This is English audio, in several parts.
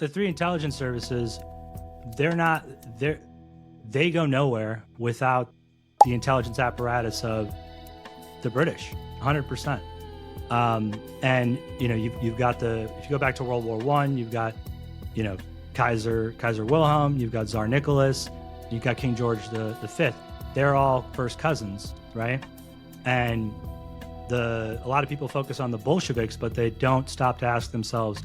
the three intelligence services, they go nowhere without the intelligence apparatus of the British, 100%. And you've got if you go back to World War I, you've got Kaiser Wilhelm, you've got Tsar Nicholas, you've got King George V. They're all first cousins, right? And a lot of people focus on the Bolsheviks, but they don't stop to ask themselves,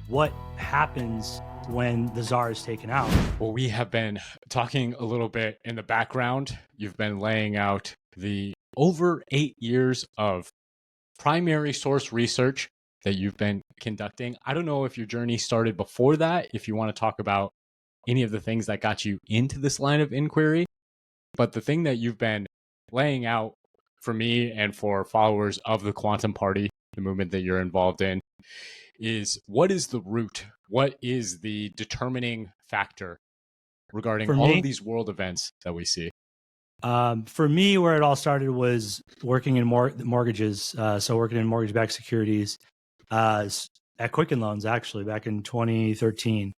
what happens when the Tsar is taken out? Well, we have been talking a little bit in the background. You've been laying out the over 8 years of primary source research that you've been conducting. I don't know if your journey started before that, if you want to talk about any of the things that got you into this line of inquiry, but the thing that you've been laying out for me and for followers of the Quantum Party, the movement that you're involved in, is what is the root? What is the determining factor regarding all of these world events that we see? For me, where it all started was working in mortgages. So working in mortgage-backed securities at Quicken Loans, actually, back in 2013.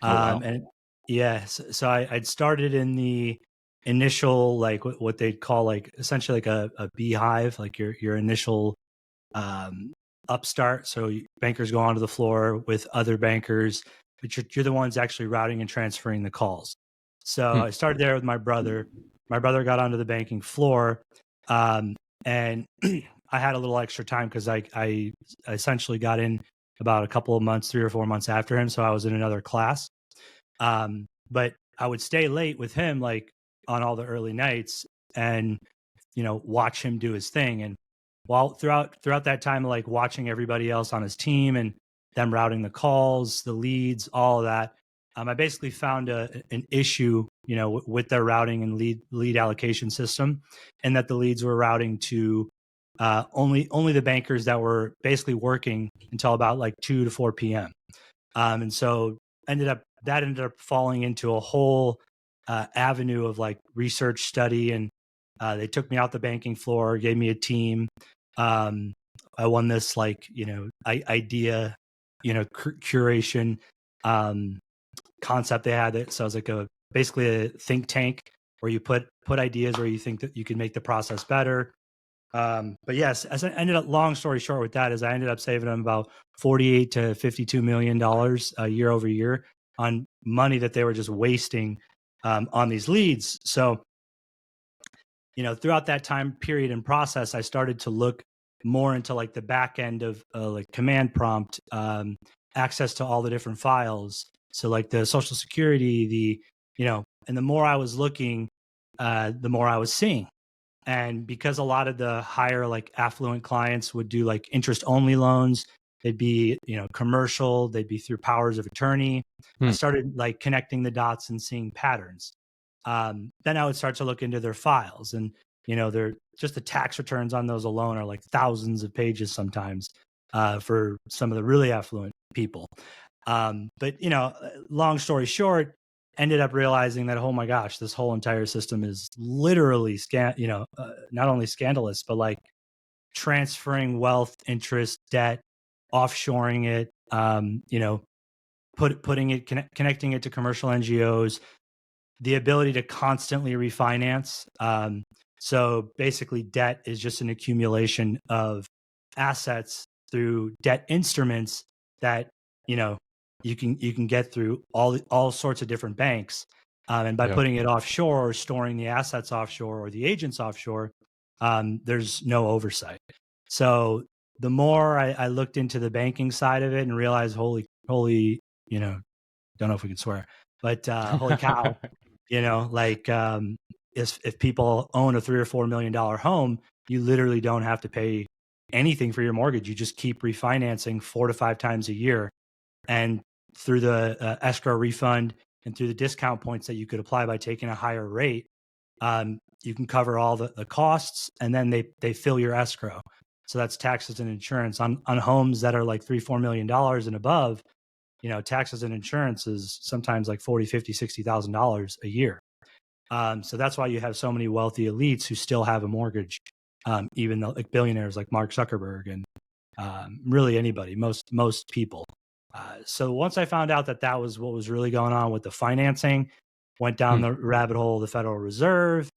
Wow. And yes, so I'd started in the initial, like what they'd call essentially a beehive, like your initial upstart. So bankers go onto the floor with other bankers, but you're the ones actually routing and transferring the calls. So I started there with my brother. My brother got onto the banking floor, and I had a little extra time because I essentially got in about a couple of months, 3 or 4 months after him. So I was in another class. But I would stay late with him, like on all the early nights, and watch him do his thing. And while throughout that time, like watching everybody else on his team and them routing the calls, the leads, all of that, I basically found an issue, with their routing and lead allocation system, and that the leads were routing to only the bankers that were basically working until about like 2 to 4 p.m. And so ended up falling into a whole avenue of like research study, and they took me out the banking floor, gave me a team. I won this idea, curation concept they had. So it was basically a think tank where you put ideas where you think that you can make the process better. But yes, as I ended up, long story short with that, is I ended up saving them about $48 to $52 million year over year on money that they were just wasting on these leads. So, throughout that time period and process, I started to look more into like the back end of like command prompt, access to all the different files. So like the Social Security, and the more I was looking, the more I was seeing. And because a lot of the higher like affluent clients would do like interest only loans, they'd be, commercial, they'd be through powers of attorney. I started like connecting the dots and seeing patterns. Then I would start to look into their files, and, they're just the tax returns on those alone are like thousands of pages sometimes for some of the really affluent people. But, long story short, ended up realizing that, oh my gosh, this whole entire system is literally not only scandalous, but like transferring wealth, interest, debt, offshoring it, connecting it to commercial NGOs, the ability to constantly refinance. So basically debt is just an accumulation of assets through debt instruments that, you can get through all sorts of different banks. And by putting it offshore or storing the assets offshore or the agents offshore, there's no oversight. So the more I looked into the banking side of it and realized, holy, don't know if we can swear, but holy cow, if people own a $3 or $4 million home, you literally don't have to pay anything for your mortgage. You just keep refinancing 4 to 5 times a year. And through the escrow refund and through the discount points that you could apply by taking a higher rate, you can cover all the costs, and then they fill your escrow. So that's taxes and insurance on homes that are like $3-4 million and above. Taxes and insurance is sometimes like $40,000, $50,000, $60,000 a year. So that's why you have so many wealthy elites who still have a mortgage, even though like billionaires like Mark Zuckerberg and really anybody, most people. So once I found out that that was what was really going on with the financing, went down the rabbit hole of the Federal Reserve.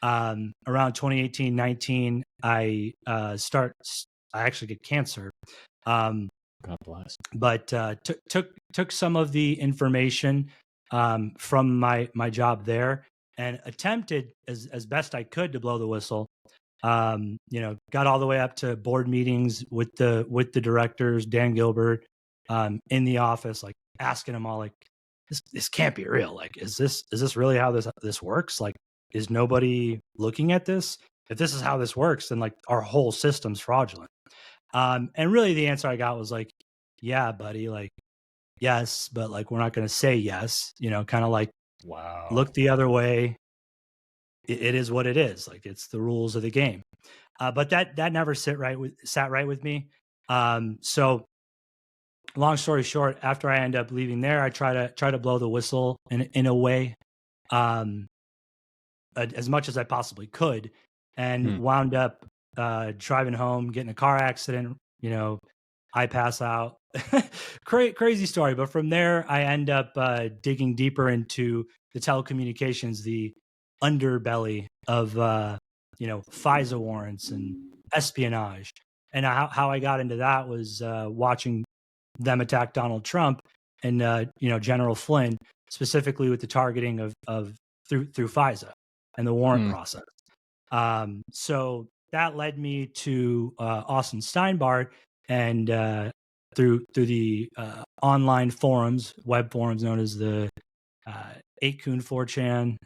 Around 2018, 19, I actually get cancer. God bless. But took some of the information from my job there and attempted as best I could to blow the whistle. Got all the way up to board meetings with the directors, Dan Gilbert, in the office, like asking them all, like, this can't be real. Like, is this really how this works? Like, is nobody looking at this? If this is how this works, then like our whole system's fraudulent. And really the answer I got was like, yeah, buddy, like, yes, but like, we're not going to say yes, kind of like, Wow. look the other way. It is what it is. Like, it's the rules of the game. But that never sat right with me. So long story short, after I end up leaving there, I try to blow the whistle in a way, as much as I possibly could, and wound up driving home, getting a car accident. I pass out. Crazy story. But from there, I end up digging deeper into the telecommunications, the underbelly of FISA warrants and espionage. And how I got into that was watching them attack Donald Trump and General Flynn, specifically with the targeting of through FISA and the warrant process. So that led me to Austin Steinbart, and through the online forums, web forums known as the 8kun, 4chan,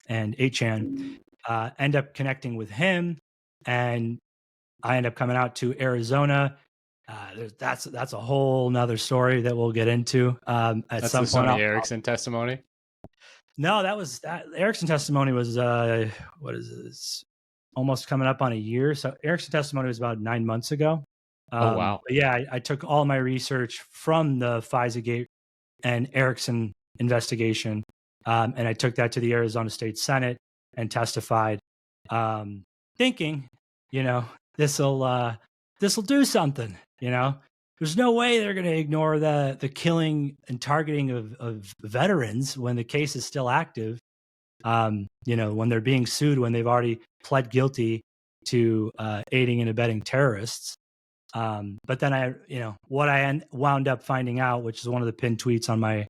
and 8chan, end up connecting with him, and I end up coming out to Arizona. That's a whole nother story that we'll get into at some point. Sony Ericsson testimony. No, that Ericsson testimony was what is this? Almost coming up on a year. So Ericsson testimony was about 9 months ago. Oh wow! But yeah, I took all my research from the FISA-Gate and Ericsson investigation, and I took that to the Arizona State Senate and testified, thinking, this will do something. There's no way they're going to ignore the killing and targeting of veterans when the case is still active. When they're being sued, when they've already pled guilty to aiding and abetting terrorists. But then what I wound up finding out, which is one of the pinned tweets on my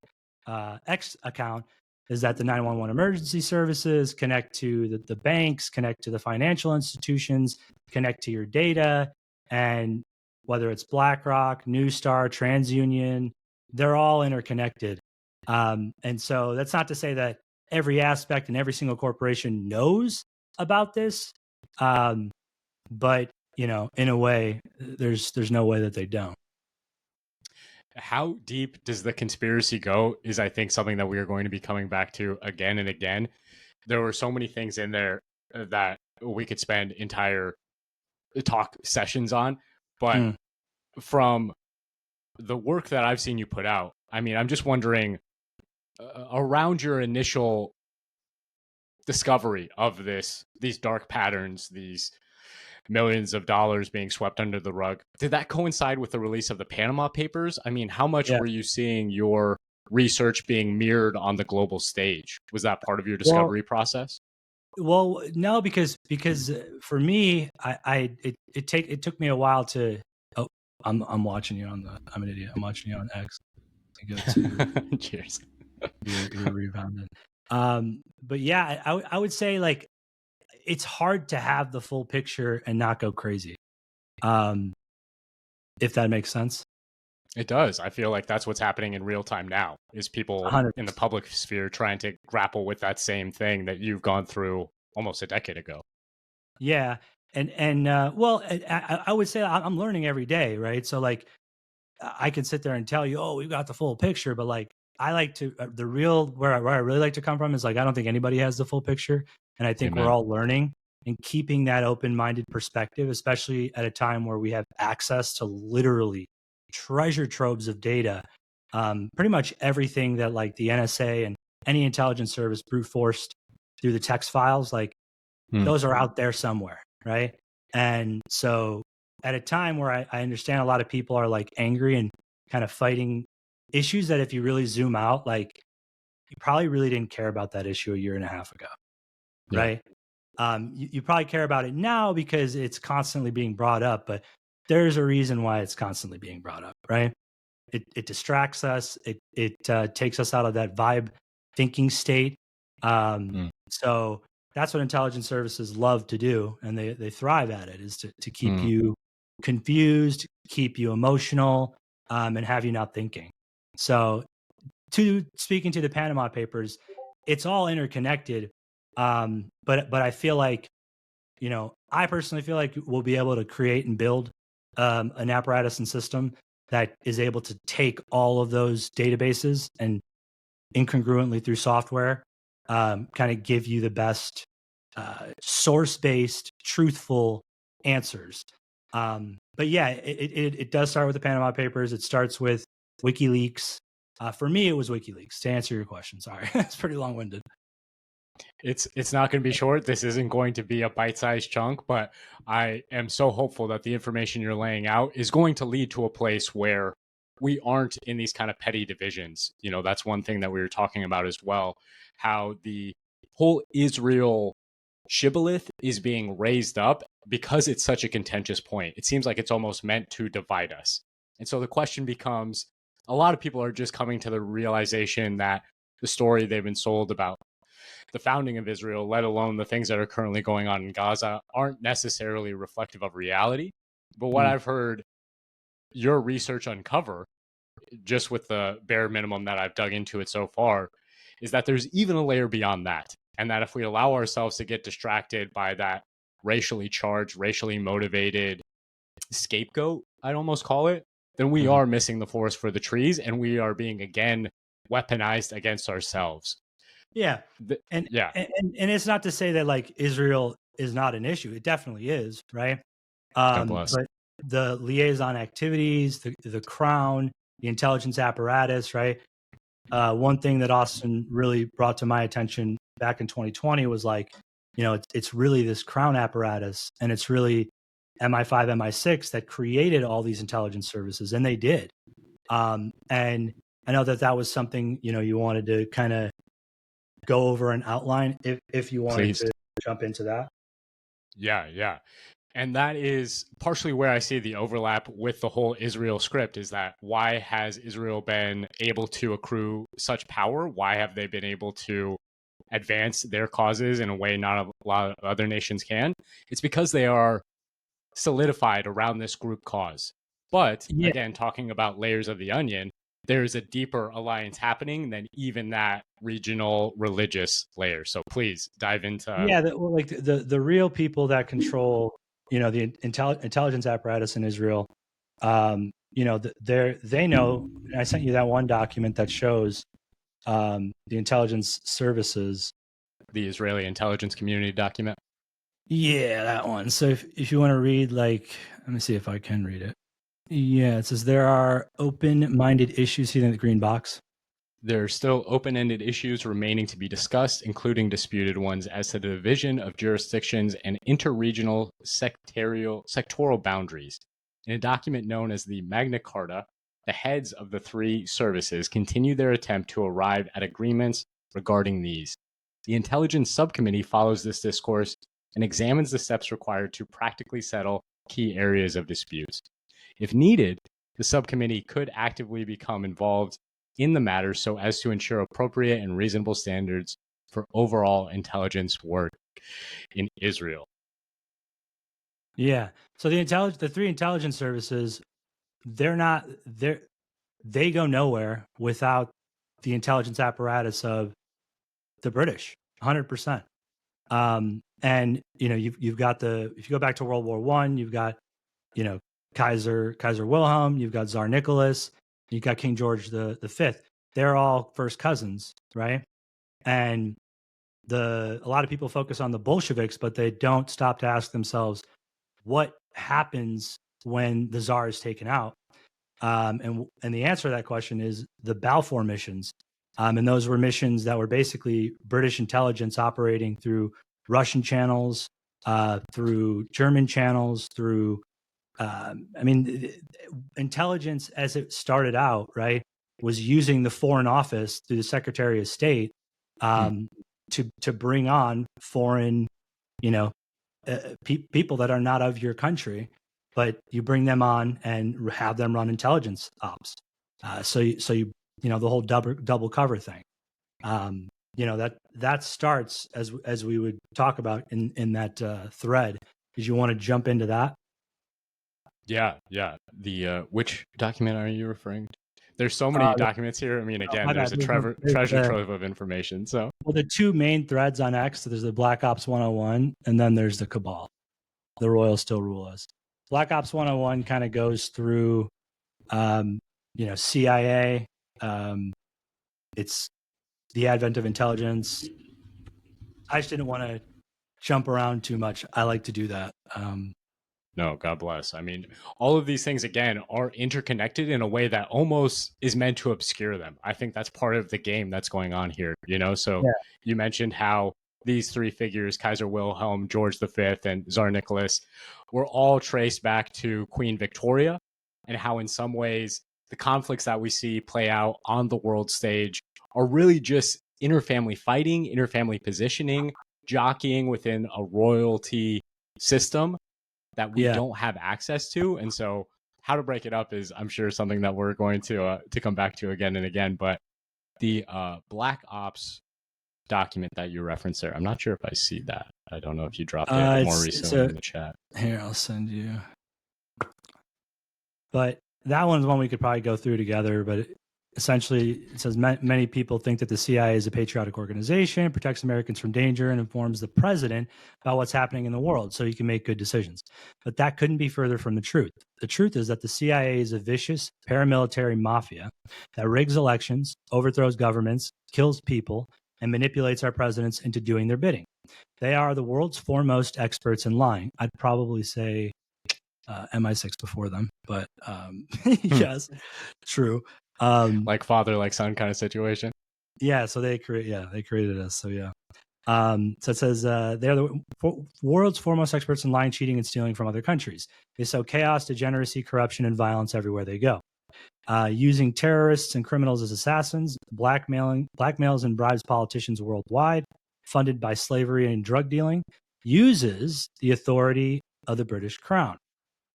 X account, is that the 911 emergency services connect to the banks, connect to the financial institutions, connect to your data, and whether it's BlackRock, Newstar, TransUnion, they're all interconnected. And so that's not to say that every aspect and every single corporation knows about this. But, in a way, there's no way that they don't. How deep does the conspiracy go is, I think, something that we are going to be coming back to again and again. There were so many things in there that we could spend entire talk sessions on. But from the work that I've seen you put out, I mean, I'm just wondering, around your initial discovery of these dark patterns, these millions of dollars being swept under the rug, did that coincide with the release of the Panama Papers? I mean, how much were you seeing your research being mirrored on the global stage? Was that part of your discovery process? Well, no, because for me, it took me a while to. Oh, I'm watching you I'm an idiot. I'm watching you on X. Cheers. You're rebounded. But yeah, I would say, like, it's hard to have the full picture and not go crazy. If that makes sense. It does. I feel like that's what's happening in real time now, is people 100%. In the public sphere trying to grapple with that same thing that you've gone through almost a decade ago. Yeah. And well, I would say I'm learning every day, right? So like, I can sit there and tell you, oh, we've got the full picture, but like, I like to, where I really like to come from is like, I don't think anybody has the full picture. And I think Amen. We're all learning and keeping that open-minded perspective, especially at a time where we have access to literally treasure troves of data. Pretty much everything that like the NSA and any intelligence service brute forced through the text files, like those are out there somewhere, right? And so at a time where I understand a lot of people are like angry and kind of fighting issues that if you really zoom out, like you probably really didn't care about that issue a year and a half ago, right? You probably care about it now because it's constantly being brought up, but there's a reason why it's constantly being brought up, right? It distracts us. It takes us out of that vibe thinking state. So that's what intelligence services love to do, and they thrive at it, is to keep you confused, keep you emotional, and have you not thinking. So, speaking to the Panama Papers, it's all interconnected. But I feel like, I personally feel like we'll be able to create and build an apparatus and system that is able to take all of those databases and incongruently through software, kind of give you the best source-based, truthful answers. But yeah, it does start with the Panama Papers. It starts with WikiLeaks. For me, it was WikiLeaks, to answer your question. Sorry, it's pretty long-winded. It's not going to be short. This isn't going to be a bite-sized chunk, but I am so hopeful that the information you're laying out is going to lead to a place where we aren't in these kind of petty divisions. That's one thing that we were talking about as well, how the whole Israel shibboleth is being raised up because it's such a contentious point. It seems like it's almost meant to divide us. And so the question becomes, a lot of people are just coming to the realization that the story they've been sold about the founding of Israel, let alone the things that are currently going on in Gaza, aren't necessarily reflective of reality. But what I've heard your research uncover, just with the bare minimum that I've dug into it so far, is that there's even a layer beyond that. And that if we allow ourselves to get distracted by that racially charged, racially motivated scapegoat, I'd almost call it, then we are missing the forest for the trees, and we are being, again, weaponized against ourselves. Yeah. And it's not to say that like Israel is not an issue. It definitely is, right? But the liaison activities, the crown, the intelligence apparatus, right? One thing that Austin really brought to my attention back in 2020 was like, it's really this crown apparatus, and it's really MI5, MI6 that created all these intelligence services, and they did. And I know that was something, you wanted to kind of go over and outline if you wanted to jump into that. Yeah. And that is partially where I see the overlap with the whole Israel script, is that why has Israel been able to accrue such power? Why have they been able to advance their causes in a way not a lot of other nations can? It's because they are solidified around this group cause. But again, talking about layers of the onion, there's a deeper alliance happening than even that regional religious layer. So please dive into the real people that control the intelligence apparatus in Israel. They know. I sent you that one document that shows the intelligence services, the Israeli intelligence community document. Yeah, that one. So if you want to read, let me see if I can read it. Yeah, it says there are open-minded issues here in the green box. There are still open-ended issues remaining to be discussed, including disputed ones as to the division of jurisdictions and interregional sectoral boundaries. In a document known as the Magna Carta, the heads of the three services continue their attempt to arrive at agreements regarding these. The Intelligence Subcommittee follows this discourse and examines the steps required to practically settle key areas of disputes. If needed, the subcommittee could actively become involved in the matter so as to ensure appropriate and reasonable standards for overall intelligence work in Israel. Yeah. So the three intelligence services, they go nowhere without the intelligence apparatus of the British, 100%. And you've got if you go back to World War I, you've got Kaiser Wilhelm, you've got Tsar Nicholas, you've got King George the Fifth. They're all first cousins, right? And a lot of people focus on the Bolsheviks, but they don't stop to ask themselves what happens when the Tsar is taken out. And the answer to that question is the Balfour missions. And those were missions that were basically British intelligence operating through Russian channels, through German channels, through I mean, intelligence as it started out, right, was using the Foreign Office through the Secretary of State to bring on foreign, you know, people that are not of your country, but you bring them on and have them run intelligence ops. So you know, the whole double cover thing. You know, that starts as we would talk about in that thread. Did you want to jump into that? Yeah. The which document are you referring to? There's so many documents here. I mean, again, there's a treasure trove of information. So, well, the two main threads on X, so there's the Black Ops 101, and then there's the Cabal. The Royals still rule us. Black Ops 101 kind of goes through, you know, CIA. It's the advent of intelligence. I just didn't want to jump around too much. I like to do that. No, God bless. I mean, all of these things, again, are interconnected in a way that almost is meant to obscure them. I think that's part of the game that's going on here, you know? So you mentioned how these three figures, Kaiser Wilhelm, George V, and Tsar Nicholas, were all traced back to Queen Victoria, and how in some ways the conflicts that we see play out on the world stage are really just interfamily fighting, interfamily positioning, jockeying within a royalty system that we don't have access to. And so how to break it up is, I'm sure, something that we're going to come back to again and again. But the Black Ops document that you referenced there, I'm not sure if I see that. I don't know if you dropped it more recently in the chat. Here, I'll send you. But that one's one we could probably go through together. But essentially, it says many people think that the CIA is a patriotic organization, protects Americans from danger, and informs the president about what's happening in the world so he can make good decisions. But that couldn't be further from the truth. The truth is that the CIA is a vicious paramilitary mafia that rigs elections, overthrows governments, kills people, and manipulates our presidents into doing their bidding. They are the world's foremost experts in lying. I'd probably say MI6 before them, but yes, true. Like father, like son kind of situation. Yeah, so they created us. So yeah. So it says they're the world's foremost experts in lying, cheating, and stealing from other countries. They sow chaos, degeneracy, corruption, and violence everywhere they go. Using terrorists and criminals as assassins, blackmails and bribes politicians worldwide, funded by slavery and drug dealing, uses the authority of the British Crown.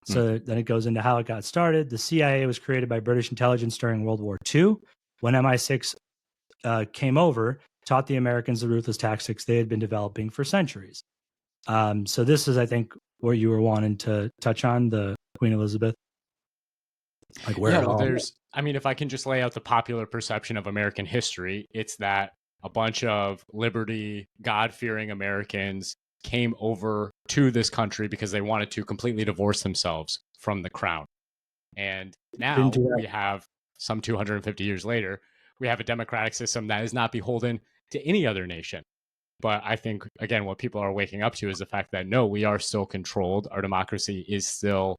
So then it goes into how it got started. The CIA was created by British intelligence during World War II, when MI6 came over, taught the Americans the ruthless tactics they had been developing for centuries. So this is, I think, where you were wanting to touch on, the Queen Elizabeth. Like where I mean, if I can just lay out the popular perception of American history, it's that a bunch of liberty, God-fearing Americans came over to this country because they wanted to completely divorce themselves from the crown. And now we have, some 250 years later, we have a democratic system that is not beholden to any other nation. But I think, again, what people are waking up to is the fact that, no, we are still controlled. Our democracy is still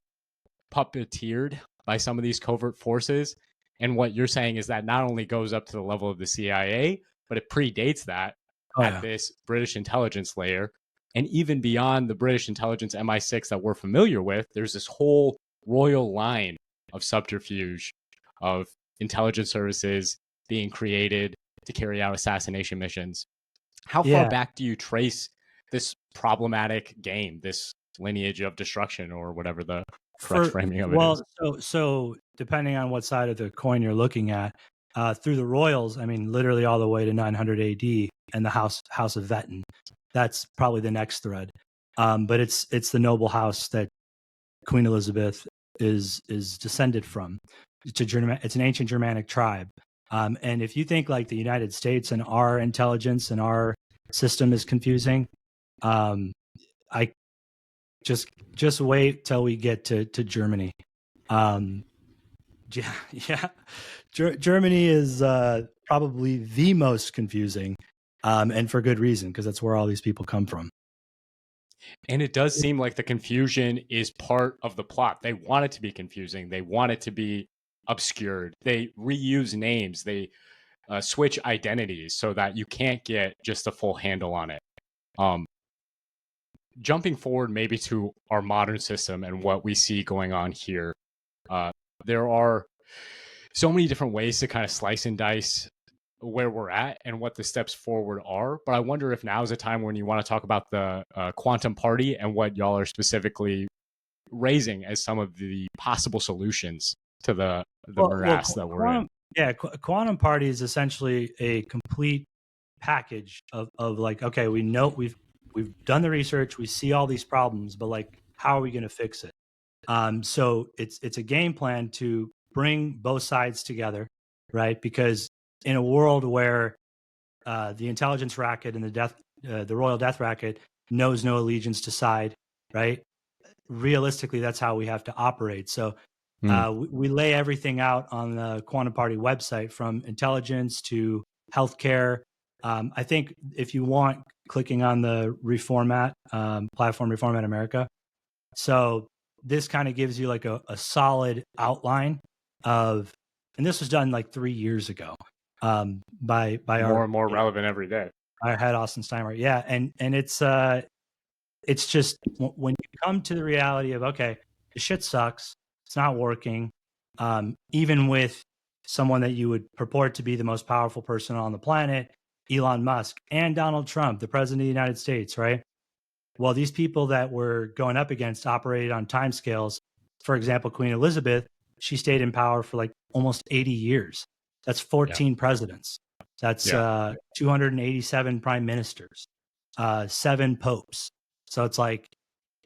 puppeteered by some of these covert forces. And what you're saying is that not only goes up to the level of the CIA, but it predates that at this British intelligence layer. And even beyond the British intelligence MI6 that we're familiar with, there's this whole royal line of subterfuge, of intelligence services being created to carry out assassination missions. How far back do you trace this problematic game, this lineage of destruction, or whatever the correct framing of it is? So depending on what side of the coin you're looking at, through the royals, I mean, literally all the way to 900 AD and the House of Wettin. That's probably the next thread. But it's the noble house that Queen Elizabeth is descended from. It's an ancient Germanic tribe. And if you think like the United States and our intelligence and our system is confusing, I just wait till we get to Germany. Germany is probably the most confusing, and for good reason, because that's where all these people come from. And it does seem like the confusion is part of the plot. They want it to be confusing. They want it to be obscured. They reuse names. They switch identities so that you can't get just a full handle on it. jumping forward maybe to our modern system and what we see going on here, there are so many different ways to kind of slice and dice where we're at and what the steps forward are. But I wonder if now is a time when you want to talk about the quantum party and what y'all are specifically raising as some of the possible solutions to the morass that we're in. Yeah, quantum party is essentially a complete package of like, okay, we know we've done the research, we see all these problems, but like, how are we going to fix it? So it's a game plan to bring both sides together, right? Because in a world where the intelligence racket and the royal death racket knows no allegiance to side, right? Realistically, that's how we have to operate. So we lay everything out on the Quantum Party website, from intelligence to healthcare. I think if you want, clicking on the Reformat platform, Reformat America. So this kind of gives you like a solid outline of, and this was done like 3 years ago by more our and more relevant every day. Our head Austin Steinmeier. Yeah, and it's just when you come to the reality of, okay, the shit sucks, it's not working, even with someone that you would purport to be the most powerful person on the planet, Elon Musk, and Donald Trump, the president of the United States, right? Well, these people that we're going up against operated on timescales. For example, Queen Elizabeth, she stayed in power for like almost 80 years. That's 14 presidents. That's 287 prime ministers, 7 popes. So it's like,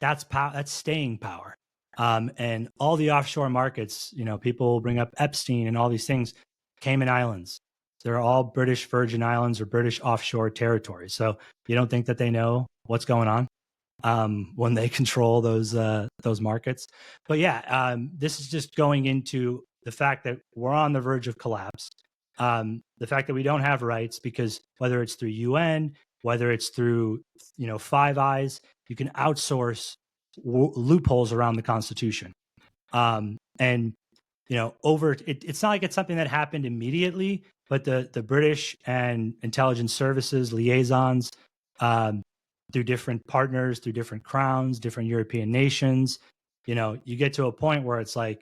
that's staying power. And all the offshore markets, you know, people bring up Epstein and all these things, Cayman Islands. They're all British Virgin Islands or British offshore territory. So you don't think that they know what's going on when they control those markets. But yeah, this is just going into the fact that we're on the verge of collapse. The fact that we don't have rights, because whether it's through UN, whether it's through, you know, Five Eyes, you can outsource loopholes around the Constitution. And, you know, it's not like it's something that happened immediately, but the British and intelligence services liaisons through different partners, through different crowns, different European nations, you know, you get to a point where it's like,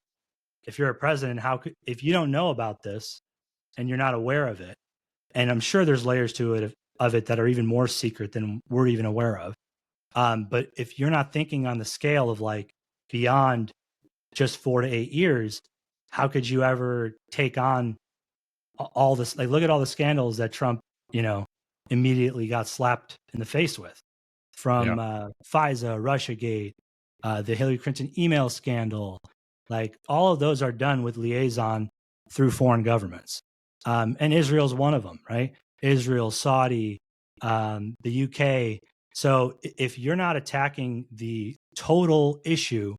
if you're a president, if you don't know about this and you're not aware of it, and I'm sure there's layers to it of it that are even more secret than we're even aware of. But if you're not thinking on the scale of like beyond just 4 to 8 years, how could you ever take on all this? Like, look at all the scandals that Trump, you know, immediately got slapped in the face with, from FISA, Russiagate, the Hillary Clinton email scandal. Like, all of those are done with liaison through foreign governments. And Israel's one of them, right? Israel, Saudi, the UK. So if you're not attacking the total issue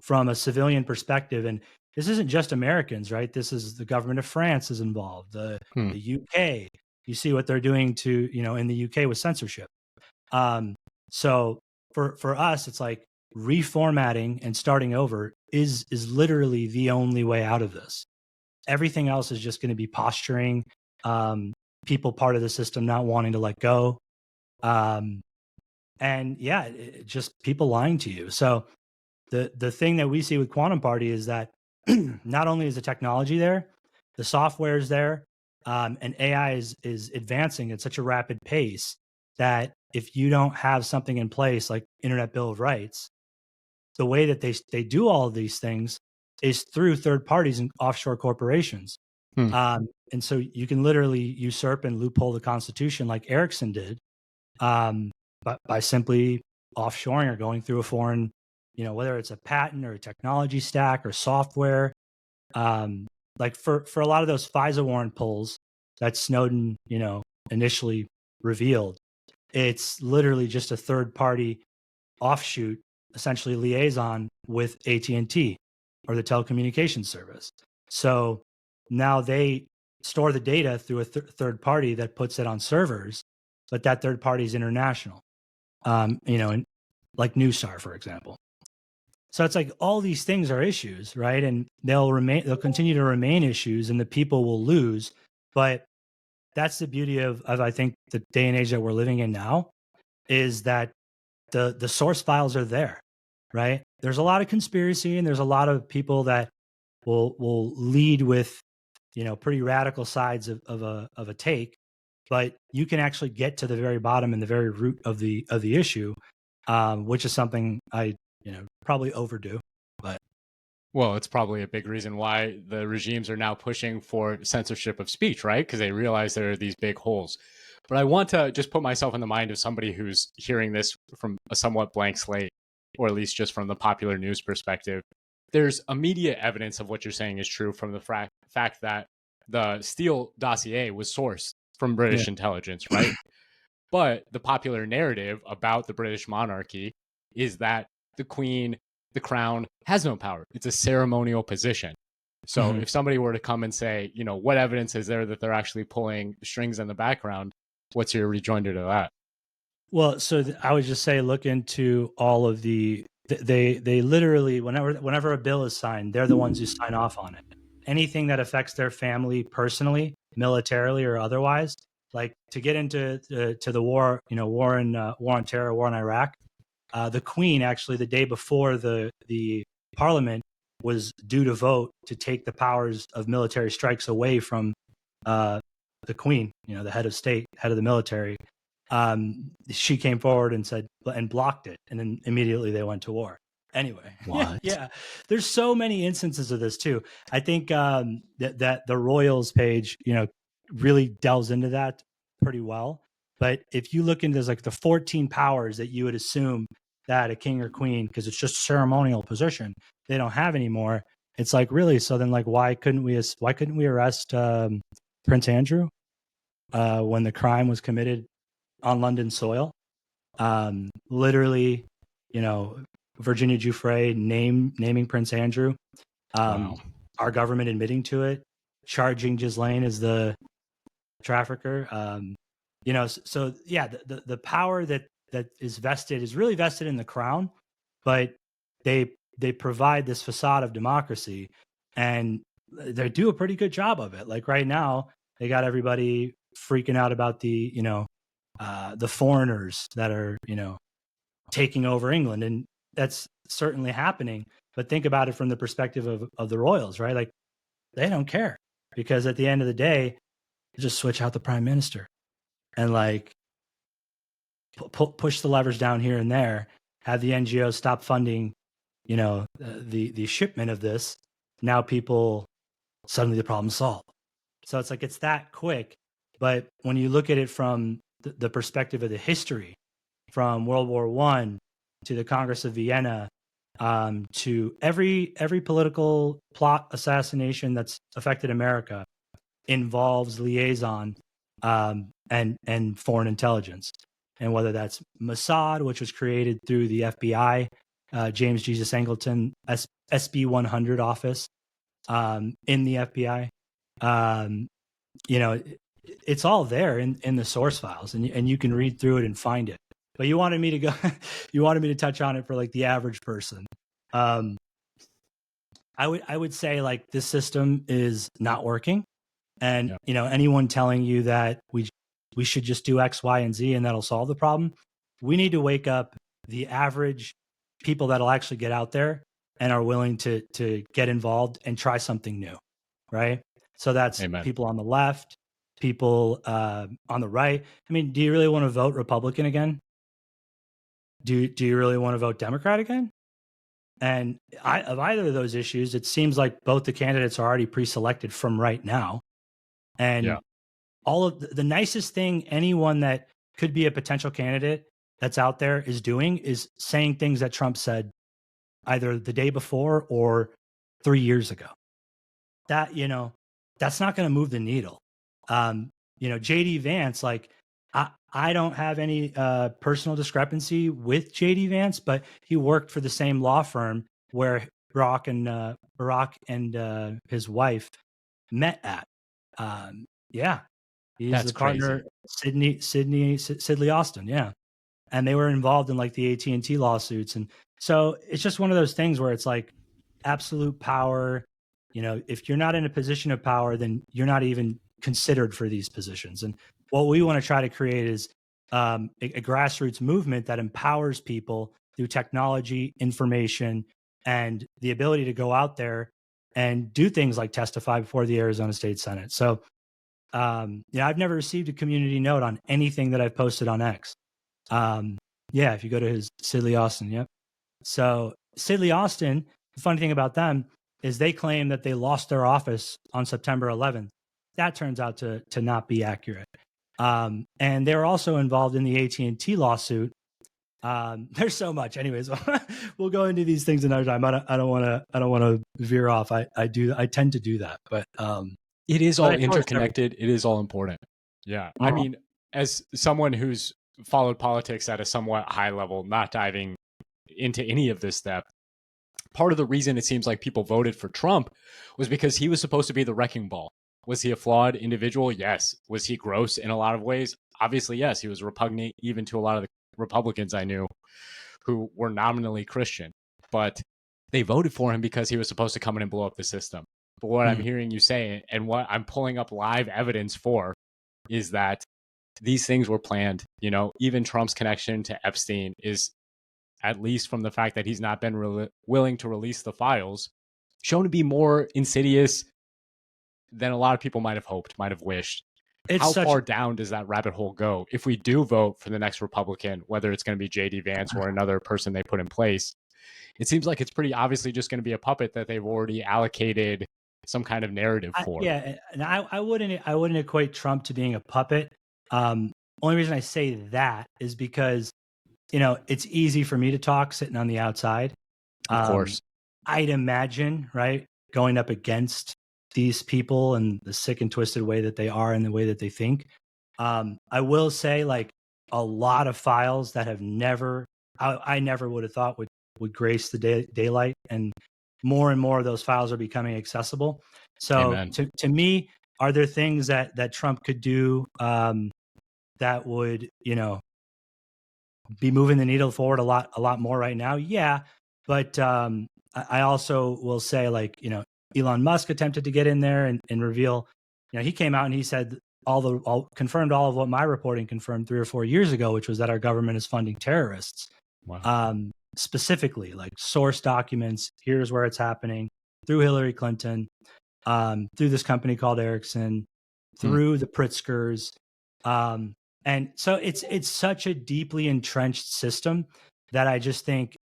from a civilian perspective, and this isn't just Americans, right? This is the government of France is involved, the UK. You see what they're doing to, you know, in the UK with censorship. So for us, it's like reformatting and starting over is literally the only way out of this. Everything else is just going to be posturing, people part of the system not wanting to let go. And yeah, just people lying to you. So the thing that we see with Quantum Party is that not only is the technology there, the software is there, and AI is advancing at such a rapid pace that if you don't have something in place like Internet Bill of Rights, the way that they do all of these things is through third parties and offshore corporations. And so you can literally usurp and loophole the Constitution like Ericsson did, by simply offshoring or going through a foreign, you know, whether it's a patent or a technology stack or software. Like for a lot of those FISA warrant pulls that Snowden, you know, initially revealed, it's literally just a third party offshoot, essentially liaison with AT&T or the telecommunications service. So now they store the data through a third party that puts it on servers, but that third party is international, you know, like Newstar, for example. So it's like all these things are issues, right? And they'll continue to remain issues, and the people will lose. But that's the beauty of I think the day and age that we're living in now, is that the source files are there, right? There's a lot of conspiracy, and there's a lot of people that will lead with, pretty radical sides of a take, but you can actually get to the very bottom and the very root of the issue, which is something I probably overdo. But well, it's probably a big reason why the regimes are now pushing for censorship of speech, right? Because they realize there are these big holes. But I want to just put myself in the mind of somebody who's hearing this from a somewhat blank slate, or at least just from the popular news perspective. There's immediate evidence of what you're saying is true from the fact that the Steele dossier was sourced from British intelligence, right? But the popular narrative about the British monarchy is that the Queen, the crown, has no power. It's a ceremonial position. So if somebody were to come and say, what evidence is there that they're actually pulling strings in the background, what's your rejoinder to that? Well, so I would just say, look into all of they literally, whenever a bill is signed, they're the ones who sign off on it. Anything that affects their family personally, militarily or otherwise, like to get into to the war, war on terror, war in Iraq, the Queen actually the day before the Parliament was due to vote to take the powers of military strikes away from the Queen, the head of state, head of the military. She came forward and said and blocked it, and then immediately they went to war. Anyway, What? yeah, there's so many instances of this too. I think that the Royals page, really delves into that pretty well. But if you look into like the 14 powers that you would assume that a king or queen, because it's just a ceremonial position, they don't have anymore. It's like, really? So then, like, why couldn't we arrest Prince Andrew when the crime was committed on London soil? Literally, Virginia Giuffre naming Prince Andrew, Wow. our government admitting to it, charging Ghislaine as the trafficker. So yeah, the power that is vested is really vested in the crown, but they provide this facade of democracy, and they do a pretty good job of it. Like right now, they got everybody freaking out about the foreigners that are taking over England, and that's certainly happening. But think about it from the perspective of the royals, right? Like they don't care, because at the end of the day, just switch out the prime minister and like push the levers down here and there, have the NGOs stop funding, the shipment of this. Now people, suddenly the problem's solved. So it's like, it's that quick. But when you look at it from the perspective of the history, from World War I to the Congress of Vienna, to every political plot assassination that's affected America involves liaison and foreign intelligence. And whether that's Mossad, which was created through the FBI, James Jesus Angleton, SB 100 office in the FBI, it's all there in the source files, and you can read through it and find it. But you wanted me to you wanted me to touch on it for like the average person. I would say like this system is not working, and anyone telling you that we should just do X, Y, and Z and that'll solve the problem, we need to wake up the average people that'll actually get out there and are willing to get involved and try something new, right? So that's Amen. People on the left, people on the right. I mean, do you really want to vote Republican again? Do you really want to vote Democrat again? And of either of those issues, it seems like both the candidates are already pre-selected from right now. And all of the nicest thing anyone that could be a potential candidate that's out there is doing is saying things that Trump said either the day before or 3 years ago. That, that's not going to move the needle. JD Vance, like I don't have any personal discrepancy with JD Vance, but he worked for the same law firm where Barack and his wife met at. He's That's the partner, crazy. Sidley Austin. Yeah. And they were involved in like the AT&T lawsuits. And so it's just one of those things where it's like absolute power. If you're not in a position of power, then you're not even considered for these positions. And what we want to try to create is a grassroots movement that empowers people through technology, information, and the ability to go out there and do things like testify before the Arizona State Senate. So, I've never received a community note on anything that I've posted on X. If you go to his Sidley Austin, yep. So Sidley Austin, the funny thing about them is they claim that they lost their office on September 11th. That turns out to not be accurate. And they're also involved in the AT&T lawsuit. There's so much. Anyways, we'll go into these things another time. I don't want to veer off. I tend to do that, but it is all interconnected. It is all important. Yeah. I mean, as someone who's followed politics at a somewhat high level, not diving into any of this stuff, part of the reason it seems like people voted for Trump was because he was supposed to be the wrecking ball. Was he a flawed individual? Yes. Was he gross in a lot of ways? Obviously, yes. He was repugnant even to a lot of the Republicans I knew who were nominally Christian, but they voted for him because he was supposed to come in and blow up the system. But what I'm hearing you say, and what I'm pulling up live evidence for, is that these things were planned. You know, even Trump's connection to Epstein is, at least from the fact that he's not been willing to release the files, shown to be more insidious than a lot of people might have hoped, might have wished. How far down does that rabbit hole go? If we do vote for the next Republican, whether it's going to be J.D. Vance or another person they put in place, it seems like it's pretty obviously just going to be a puppet that they've already allocated some kind of narrative for. And I wouldn't equate Trump to being a puppet. Only reason I say that is because, it's easy for me to talk sitting on the outside. Of course. I'd imagine, right, going up against these people and the sick and twisted way that they are and the way that they think. I will say, like, a lot of files that have I never would have thought would grace the daylight, and more of those files are becoming accessible. So to me, are there things that Trump could do that would, be moving the needle forward a lot more right now? Yeah. But I also will say, like, Elon Musk attempted to get in there and reveal, he came out and he said confirmed all of what my reporting confirmed 3 or 4 years ago, which was that our government is funding terrorists. Wow. Specifically, like, source documents, here's where it's happening, through Hillary Clinton, through this company called Ericsson, through the Pritzkers. And so it's such a deeply entrenched system that I just think,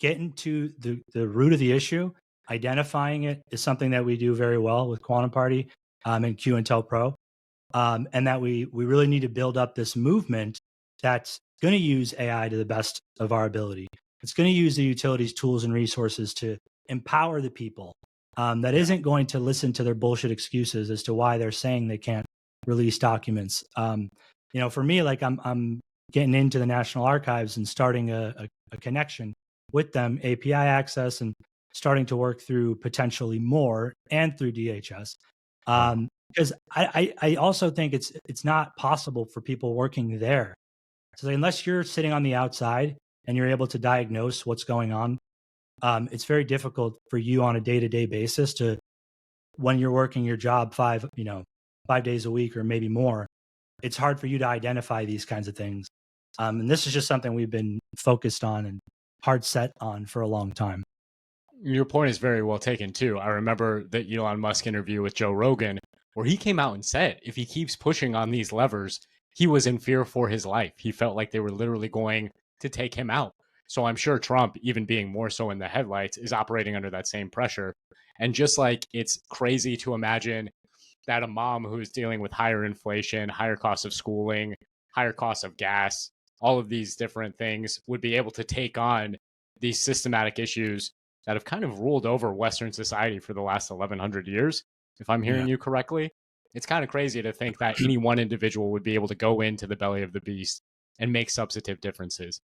getting to the root of the issue, identifying it, is something that we do very well with Quantum Party and Q-Intel Pro. And that we really need to build up this movement that's going to use AI to the best of our ability. It's going to use the utilities, tools, and resources to empower the people. That isn't going to listen to their bullshit excuses as to why they're saying they can't release documents. For me, like, I'm getting into the National Archives and starting a connection with them, API access, and starting to work through potentially more and through DHS. Because I also think it's not possible for people working there. So unless you're sitting on the outside and you're able to diagnose what's going on, it's very difficult for you on a day-to-day basis to, when you're working your job 5 days a week or maybe more, it's hard for you to identify these kinds of things. And this is just something we've been focused on and hard set on for a long time. Your point is very well taken too. I remember the Elon Musk interview with Joe Rogan, where he came out and said if he keeps pushing on these levers, he was in fear for his life. He felt like they were literally going to take him out. So I'm sure Trump, even being more so in the headlights, is operating under that same pressure. And just like it's crazy to imagine that a mom who's dealing with higher inflation, higher costs of schooling, higher costs of gas, all of these different things would be able to take on these systematic issues that have kind of ruled over Western society for the last 1100 years, if I'm hearing you correctly. It's kind of crazy to think that any one individual would be able to go into the belly of the beast and make substantive differences.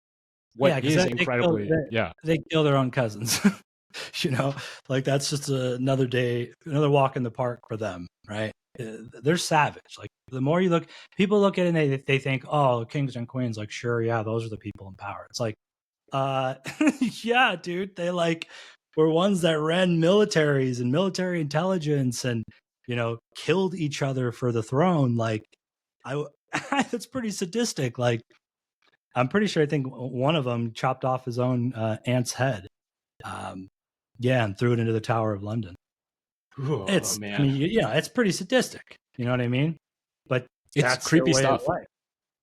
What is incredibly, they kill their own cousins. Like, that's just another walk in the park for them, right? They're savage. Like, the more you look, people look at it and they think, oh, kings and queens, like, sure, yeah, those are the people in power. It's like, yeah, dude, they were ones that ran militaries and military intelligence and, killed each other for the throne. Like, That's pretty sadistic. Like, I'm pretty sure I think one of them chopped off his own aunt's head. Yeah, and threw it into the Tower of London. Oh, man. I mean, yeah, it's pretty sadistic. You know what I mean? But It's that's their creepy way stuff. of life.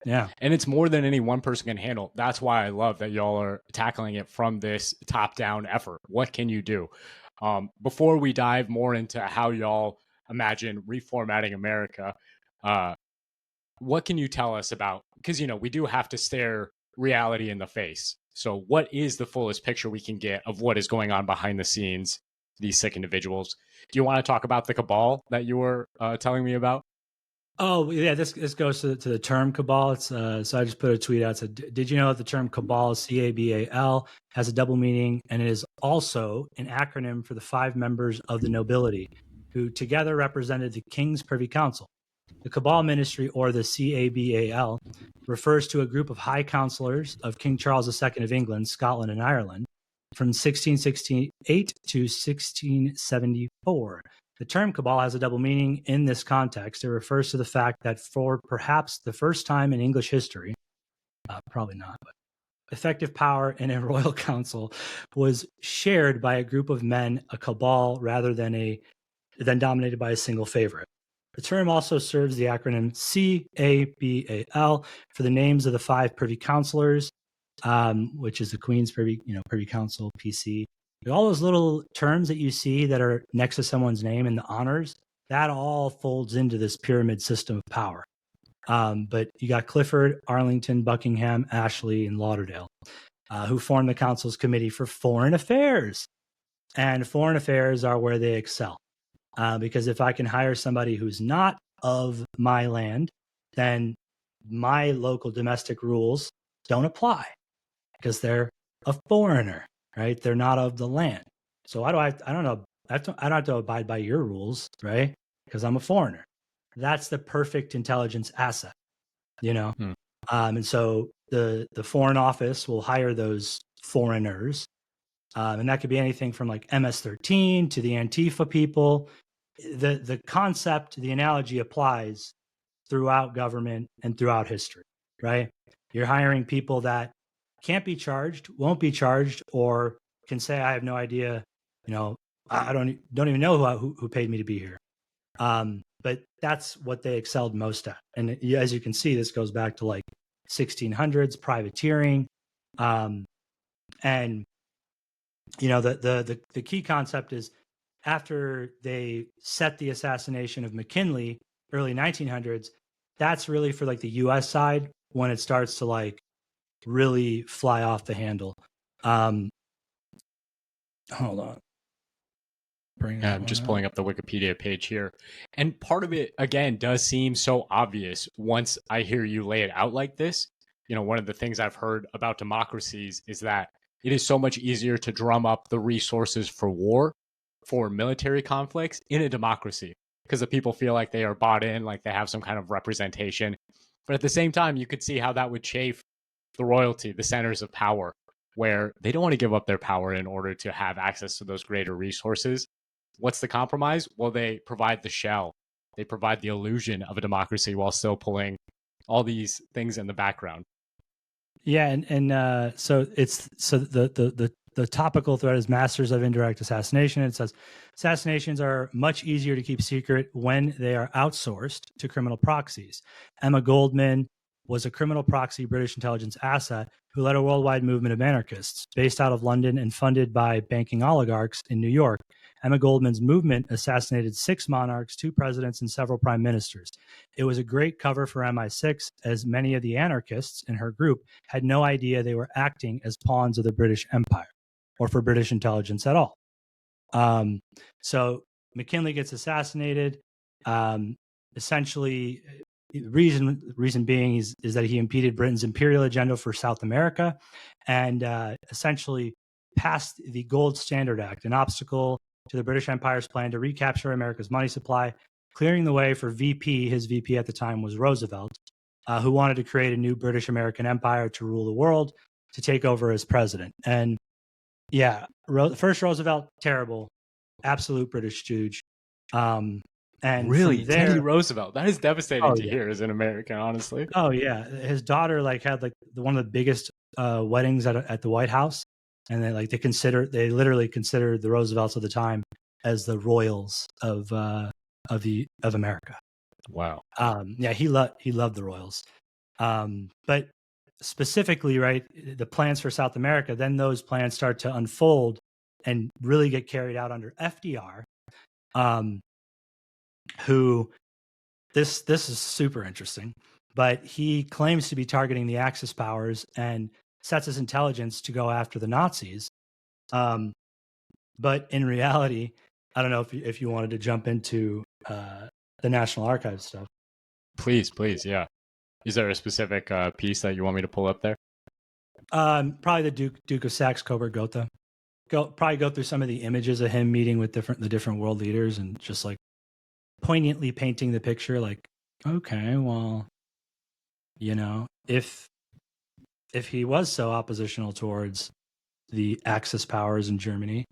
Yeah. And it's more than any one person can handle. That's why I love that y'all are tackling it from this top-down effort. What can you do? Before we dive more into how y'all imagine reformatting America, what can you tell us about? Because, we do have to stare reality in the face. So what is the fullest picture we can get of what is going on behind the scenes, these sick individuals? Do you want to talk about the cabal that you were telling me about? Oh, yeah, this goes to the term cabal. It's so I just put a tweet out. Said, did you know that the term cabal, CABAL, has a double meaning, and it is also an acronym for the 5 members of the nobility, who together represented the King's Privy Council. The Cabal Ministry, or the CABAL, refers to a group of high counselors of King Charles II of England, Scotland, and Ireland from 1668 to 1674. The term cabal has a double meaning in this context. It refers to the fact that for perhaps the first time in English history, probably not, but effective power in a royal council was shared by a group of men, a cabal, rather than dominated by a single favorite. The term also serves the acronym CABAL for the names of the 5 privy councilors, which is the Queen's Privy Council, PC. All those little terms that you see that are next to someone's name in the honors, that all folds into this pyramid system of power. But you got Clifford, Arlington, Buckingham, Ashley, and Lauderdale, who formed the council's committee for foreign affairs. And foreign affairs are where they excel. Because if I can hire somebody who's not of my land, then my local domestic rules don't apply because they're a foreigner, right? They're not of the land. So I don't know. I don't have to abide by your rules, right? Because I'm a foreigner. That's the perfect intelligence asset, And so the Foreign Office will hire those foreigners, and that could be anything from like MS-13 to the Antifa people. The concept, the analogy applies throughout government and throughout history, right? You're hiring people that can't be charged, won't be charged, or can say, I have no idea, I don't even know who paid me to be here. But that's what they excelled most at. And as you can see, this goes back to like 1600s privateering. And, the key concept is after they set the assassination of McKinley, early 1900s, that's really for like the US side when it starts to like really fly off the handle. Hold on. I'm just pulling up the Wikipedia page here. And part of it, again, does seem so obvious once I hear you lay it out like this. One of the things I've heard about democracies is that it is so much easier to drum up the resources for war, for military conflicts in a democracy, because the people feel like they are bought in, like they have some kind of representation. But at the same time, you could see how that would chafe the royalty, the centers of power, where they don't want to give up their power in order to have access to those greater resources. What's the compromise? Well, they provide the shell. They provide the illusion of a democracy while still pulling all these things in the background. Yeah, so the topical thread is Masters of Indirect Assassination. It says assassinations are much easier to keep secret when they are outsourced to criminal proxies. Emma Goldman was a criminal proxy British intelligence asset who led a worldwide movement of anarchists based out of London and funded by banking oligarchs in New York. Emma Goldman's movement assassinated 6 monarchs, 2 presidents, and several prime ministers. It was a great cover for MI6, as many of the anarchists in her group had no idea they were acting as pawns of the British Empire or for British intelligence at all. So McKinley gets assassinated. Essentially, the reason being is that he impeded Britain's imperial agenda for South America and essentially passed the Gold Standard Act, an obstacle to the British Empire's plan to recapture America's money supply, clearing the way for VP. His VP at the time was Roosevelt, who wanted to create a new British American empire to rule the world, to take over as president. And yeah, first Roosevelt, terrible, absolute British stooge. And Really, from there, Teddy Roosevelt. That is devastating oh to yeah, hear as an American, honestly. oh yeah, his daughter like had like one of the biggest weddings at the White House, and they literally considered the Roosevelts of the time as the royals of America. Wow. Yeah, he loved the royals. But specifically, right, the plans for South America, then those plans start to unfold and really get carried out under FDR, who this is super interesting, but he claims to be targeting the Axis powers and sets his intelligence to go after the Nazis. But in reality, I don't know if you wanted to jump into the National Archives stuff. Please, yeah. Is there a specific piece that you want me to pull up there? Probably the Duke of Saxe-Coburg Gotha. Probably go through some of the images of him meeting with the different world leaders and just like poignantly painting the picture. Like, okay, well, you know, if he was so oppositional towards the Axis powers in Germany,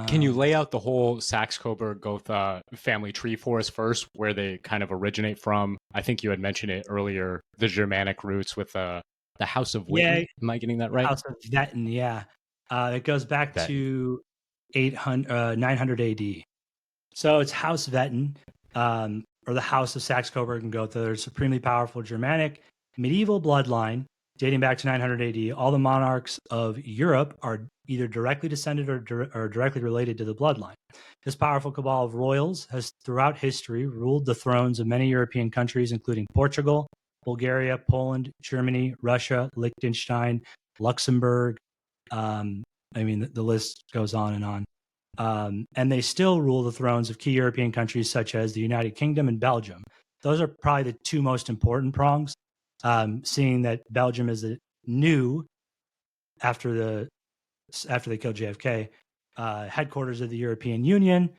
can you lay out the whole Saxe-Coburg Gotha family tree for us first, where they kind of originate from? I think you had mentioned it earlier, the Germanic roots with the House of Witten. Yeah, Am I getting that right? House of Witten, yeah. It goes back to 900 AD. So it's House Witten, or the House of Saxe-Coburg and Gotha. They're a supremely powerful Germanic medieval bloodline dating back to 900 AD. All the monarchs of Europe are either directly descended or directly related to the bloodline. This powerful cabal of royals has throughout history ruled the thrones of many European countries, including Portugal, Bulgaria, Poland, Germany, Russia, Liechtenstein, Luxembourg. I mean, the list goes on and on. And they still rule the thrones of key European countries such as the United Kingdom and Belgium. Those are probably the two most important prongs, seeing that Belgium is new after they killed JFK, headquarters of the European Union.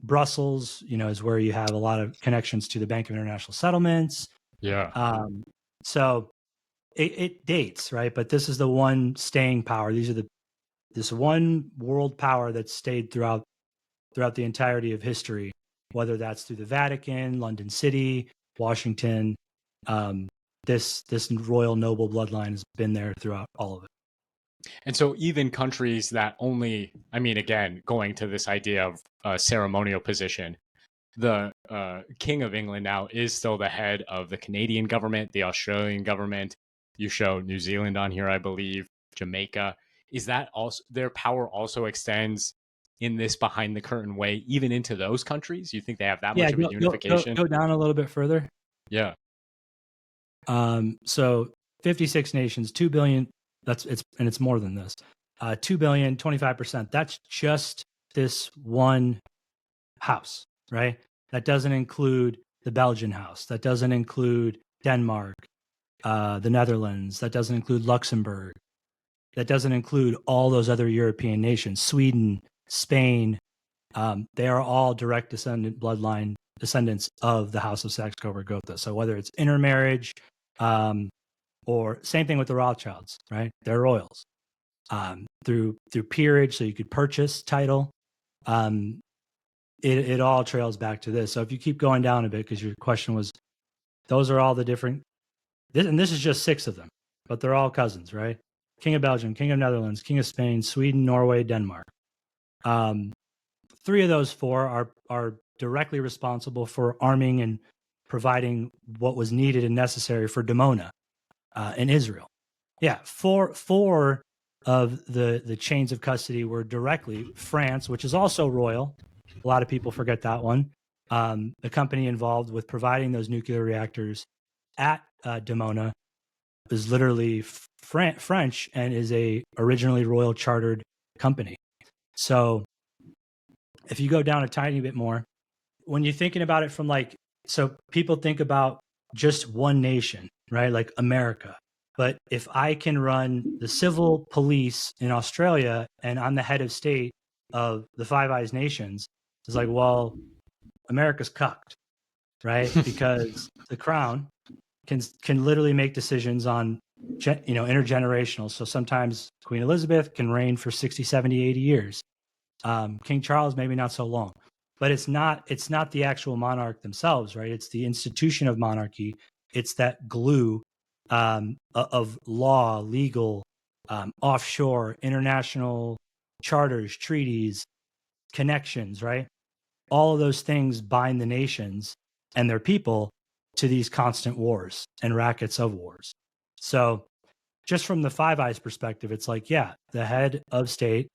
Brussels, is where you have a lot of connections to the Bank of International Settlements. Yeah. So it dates, right? But this is the one staying power. This one world power that stayed throughout the entirety of history, whether that's through the Vatican, London City, Washington. This royal noble bloodline has been there throughout all of it. And so even countries that only, I mean, again, going to this idea of a ceremonial position, the King of England now is still the head of the Canadian government, the Australian government. You show New Zealand on here, I believe, Jamaica. Is that also their power also extends in this behind the curtain way, even into those countries? You think they have that much of a unification? Go down a little bit further. Yeah. So 56 nations, 2 billion. It's more than this. 2 billion, 25%. That's just this one house, right? That doesn't include the Belgian house. That doesn't include Denmark, the Netherlands. That doesn't include Luxembourg. That doesn't include all those other European nations, Sweden, Spain. They are all direct bloodline descendants of the House of Saxe-Coburg Gotha. So whether it's intermarriage, or same thing with the Rothschilds, right? They're royals. Through peerage, so you could purchase title. It all trails back to this. So if you keep going down a bit, because your question was, those are all the different, and this is just 6 of them, but they're all cousins, right? King of Belgium, King of Netherlands, King of Spain, Sweden, Norway, Denmark. 3 of those 4 are directly responsible for arming and providing what was needed and necessary for Dimona in Israel. Yeah, 4 of the chains of custody were directly France, which is also royal. A lot of people forget that one. The company involved with providing those nuclear reactors at Dimona is literally French and is a originally royal chartered company. So if you go down a tiny bit more, when you're thinking about it from so people think about just one nation, right? Like America. But if I can run the civil police in Australia and I'm the head of state of the Five Eyes nations, it's like, well, America's cucked, right? Because the crown can literally make decisions on, intergenerational. So sometimes Queen Elizabeth can reign for 60, 70, 80 years. King Charles, maybe not so long. but it's not the actual monarch themselves, right? It's the institution of monarchy. It's that glue of law, legal, offshore, international charters, treaties, connections, right? All of those things bind the nations and their people to these constant wars and rackets of wars. So just from the Five Eyes perspective, it's like, yeah, the head of state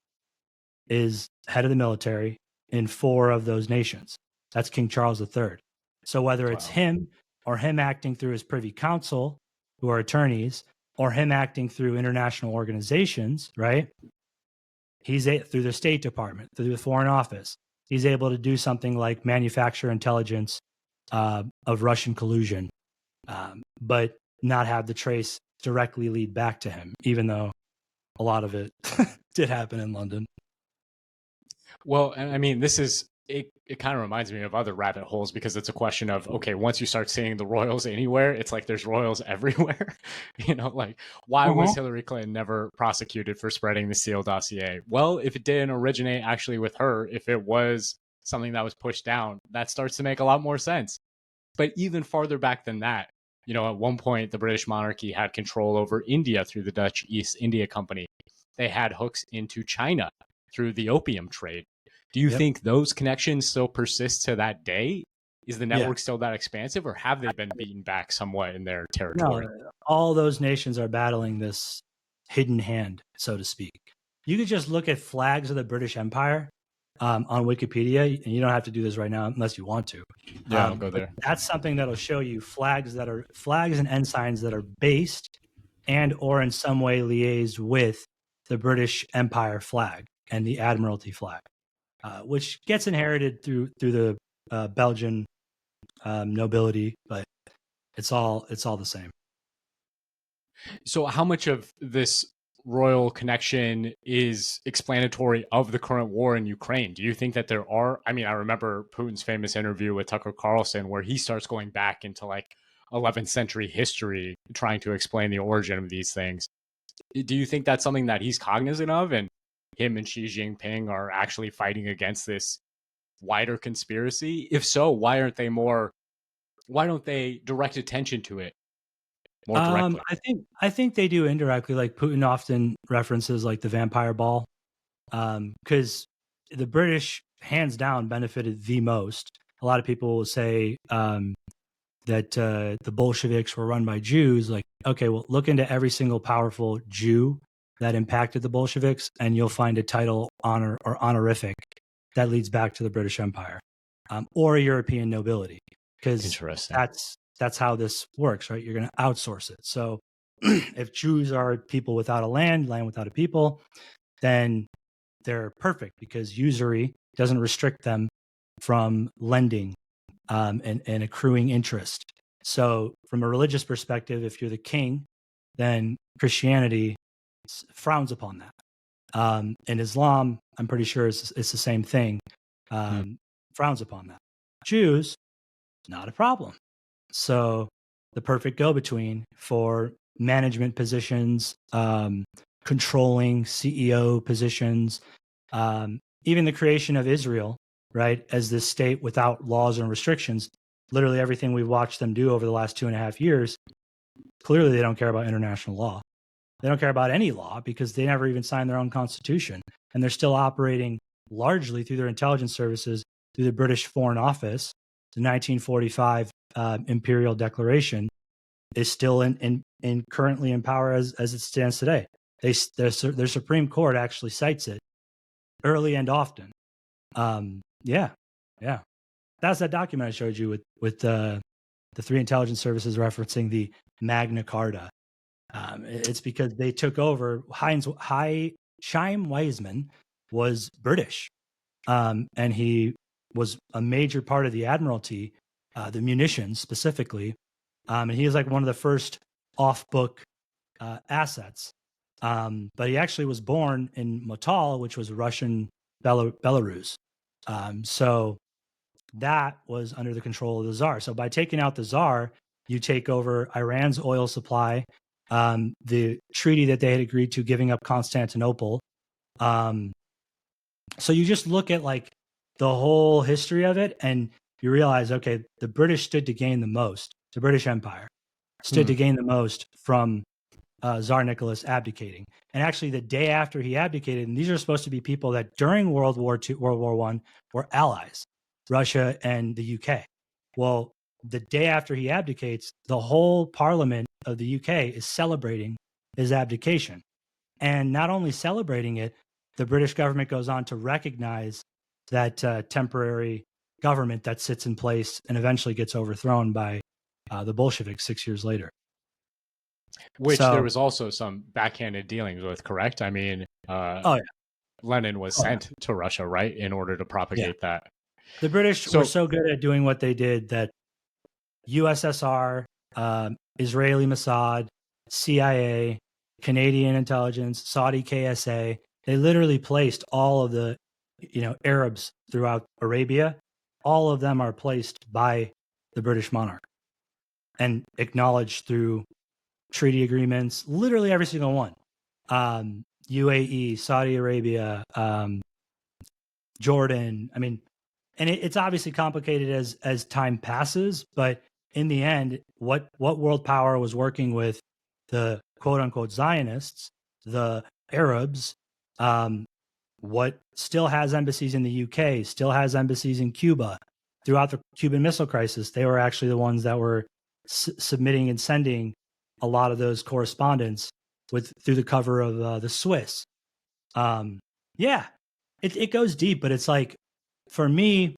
is head of the military in 4 of those nations. That's King Charles III. So whether it's him or him acting through his privy council, who are attorneys, or him acting through international organizations, right? He's through the State Department, through the Foreign Office. He's able to do something like manufacture intelligence of Russian collusion, but not have the trace directly lead back to him, even though a lot of it did happen in London. Well, and I mean, this is it. It kind of reminds me of other rabbit holes because it's a question of, okay, once you start seeing the royals anywhere, it's like there's royals everywhere. Like why was Hillary Clinton never prosecuted for spreading the Seal dossier? Well, if it didn't originate actually with her, if it was something that was pushed down, that starts to make a lot more sense. But even farther back than that, at one point, the British monarchy had control over India through the Dutch East India Company. They had hooks into China through the opium trade. Do you think those connections still persist to that day? Is the network still that expansive, or have they been beaten back somewhat in their territory? No, all those nations are battling this hidden hand, so to speak. You could just look at flags of the British Empire on Wikipedia, and you don't have to do this right now unless you want to. Yeah, I'll go there. That's something that'll show you flags and ensigns that are based and or in some way liaised with the British Empire flag and the Admiralty flag, which gets inherited through the Belgian nobility, but it's all the same. So how much of this royal connection is explanatory of the current war in Ukraine? Do you think that there are, I remember Putin's famous interview with Tucker Carlson where he starts going back into like 11th century history, trying to explain the origin of these things. Do you think that's something that he's cognizant of, and him and Xi Jinping are actually fighting against this wider conspiracy? If so, why don't they direct attention to it more directly? I think they do indirectly. Like Putin often references like the vampire ball, because the British hands down benefited the most. A lot of people will say that the Bolsheviks were run by Jews. Like, okay, well, look into every single powerful Jew that impacted the Bolsheviks, and you'll find a title, honor, or honorific that leads back to the British Empire or European nobility, because that's how this works, right? You're going to outsource it. So if Jews are people without a land without a people, then they're perfect because usury doesn't restrict them from lending and accruing interest. So from a religious perspective, if you're the king, then Christianity frowns upon that. And Islam, I'm pretty sure it's the same thing, frowns upon that. Jews, not a problem. So the perfect go-between for management positions, controlling CEO positions, even the creation of Israel, right, as this state without laws and restrictions. Literally everything we've watched them do over the last 2.5 years, clearly they don't care about international law. They don't care about any law because they never even signed their own constitution. And they're still operating largely through their intelligence services, through the British Foreign Office. The 1945 Imperial Declaration is still in currently in power as it stands today. Their Supreme Court actually cites it early and often. Yeah. That's that document I showed you with the 3 intelligence services referencing the Magna Carta. It's because they took over. Chaim Weizmann was British, and he was a major part of the Admiralty, the munitions specifically, and he is like one of the first off-book assets. But he actually was born in Motal, which was Russian Belarus. So that was under the control of the Tsar. So by taking out the Tsar, you take over Iran's oil supply, the treaty that they had agreed to, giving up Constantinople. So you just look at like the whole history of it, and you realize, okay, the British stood to gain the most. The British Empire stood to gain the most from Tsar Nicholas abdicating. And actually, the day after he abdicated, and these are supposed to be people that during World War I were allies, Russia and the UK. Well, the day after he abdicates, the whole Parliament of the UK is celebrating his abdication. And not only celebrating it, the British government goes on to recognize that temporary government that sits in place and eventually gets overthrown by the Bolsheviks 6 years later. Which there was also some backhanded dealings with, correct? I mean, Lenin was sent to Russia, right, in order to propagate that. The British were so good at doing what they did that USSR, Israeli Mossad, CIA, Canadian intelligence, Saudi KSA, they literally placed all of the Arabs throughout Arabia. All of them are placed by the British monarch and acknowledged through treaty agreements, literally every single one. UAE, Saudi Arabia, Jordan. I mean, and it's obviously complicated as time passes, but in the end, what world power was working with the quote unquote Zionists, the Arabs, what still has embassies in the UK, still has embassies in Cuba. Throughout the Cuban Missile Crisis, they were actually the ones that were submitting and sending a lot of those correspondence through the cover of the Swiss. It goes deep, but it's like, for me,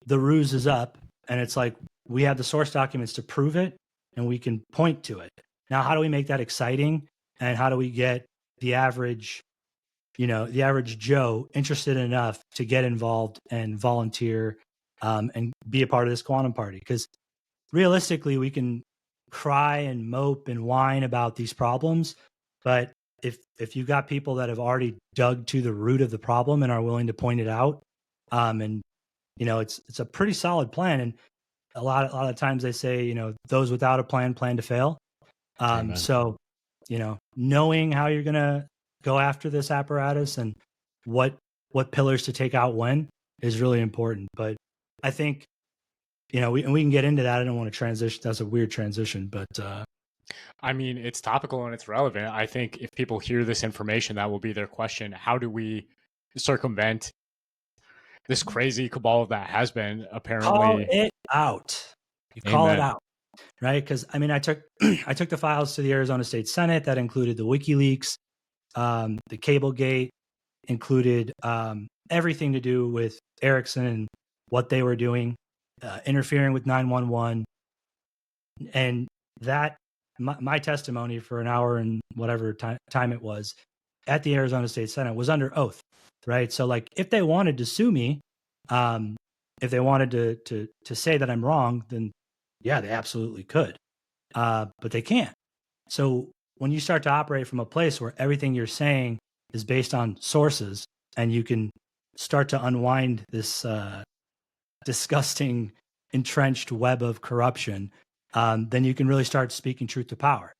the ruse is up, and it's like, we have the source documents to prove it, and we can point to it. Now, how do we make that exciting? And how do we get the average Joe interested enough to get involved and volunteer and be a part of this quantum party? Because realistically, we can cry and mope and whine about these problems, but if you've got people that have already dug to the root of the problem and are willing to point it out, and it's a pretty solid plan. And a lot of times they say, those without a plan to fail. So knowing how you're gonna go after this apparatus and what pillars to take out when is really important. But I think we can get into that. I don't want to transition. That's a weird transition, but I mean, it's topical and it's relevant. I think if people hear this information, that will be their question. How do we circumvent this crazy cabal that has been apparently... Call it out. You call it out, right? Because, I mean, I took the files to the Arizona State Senate. That included the WikiLeaks, the Cablegate, included everything to do with Ericsson and what they were doing, interfering with 911. And that, my testimony for an hour and whatever time it was at the Arizona State Senate was under oath, right? So, like, if they wanted to sue me, if they wanted to say that I'm wrong, then yeah, they absolutely could, but they can't. So when you start to operate from a place where everything you're saying is based on sources, and you can start to unwind this disgusting, entrenched web of corruption, then you can really start speaking truth to power.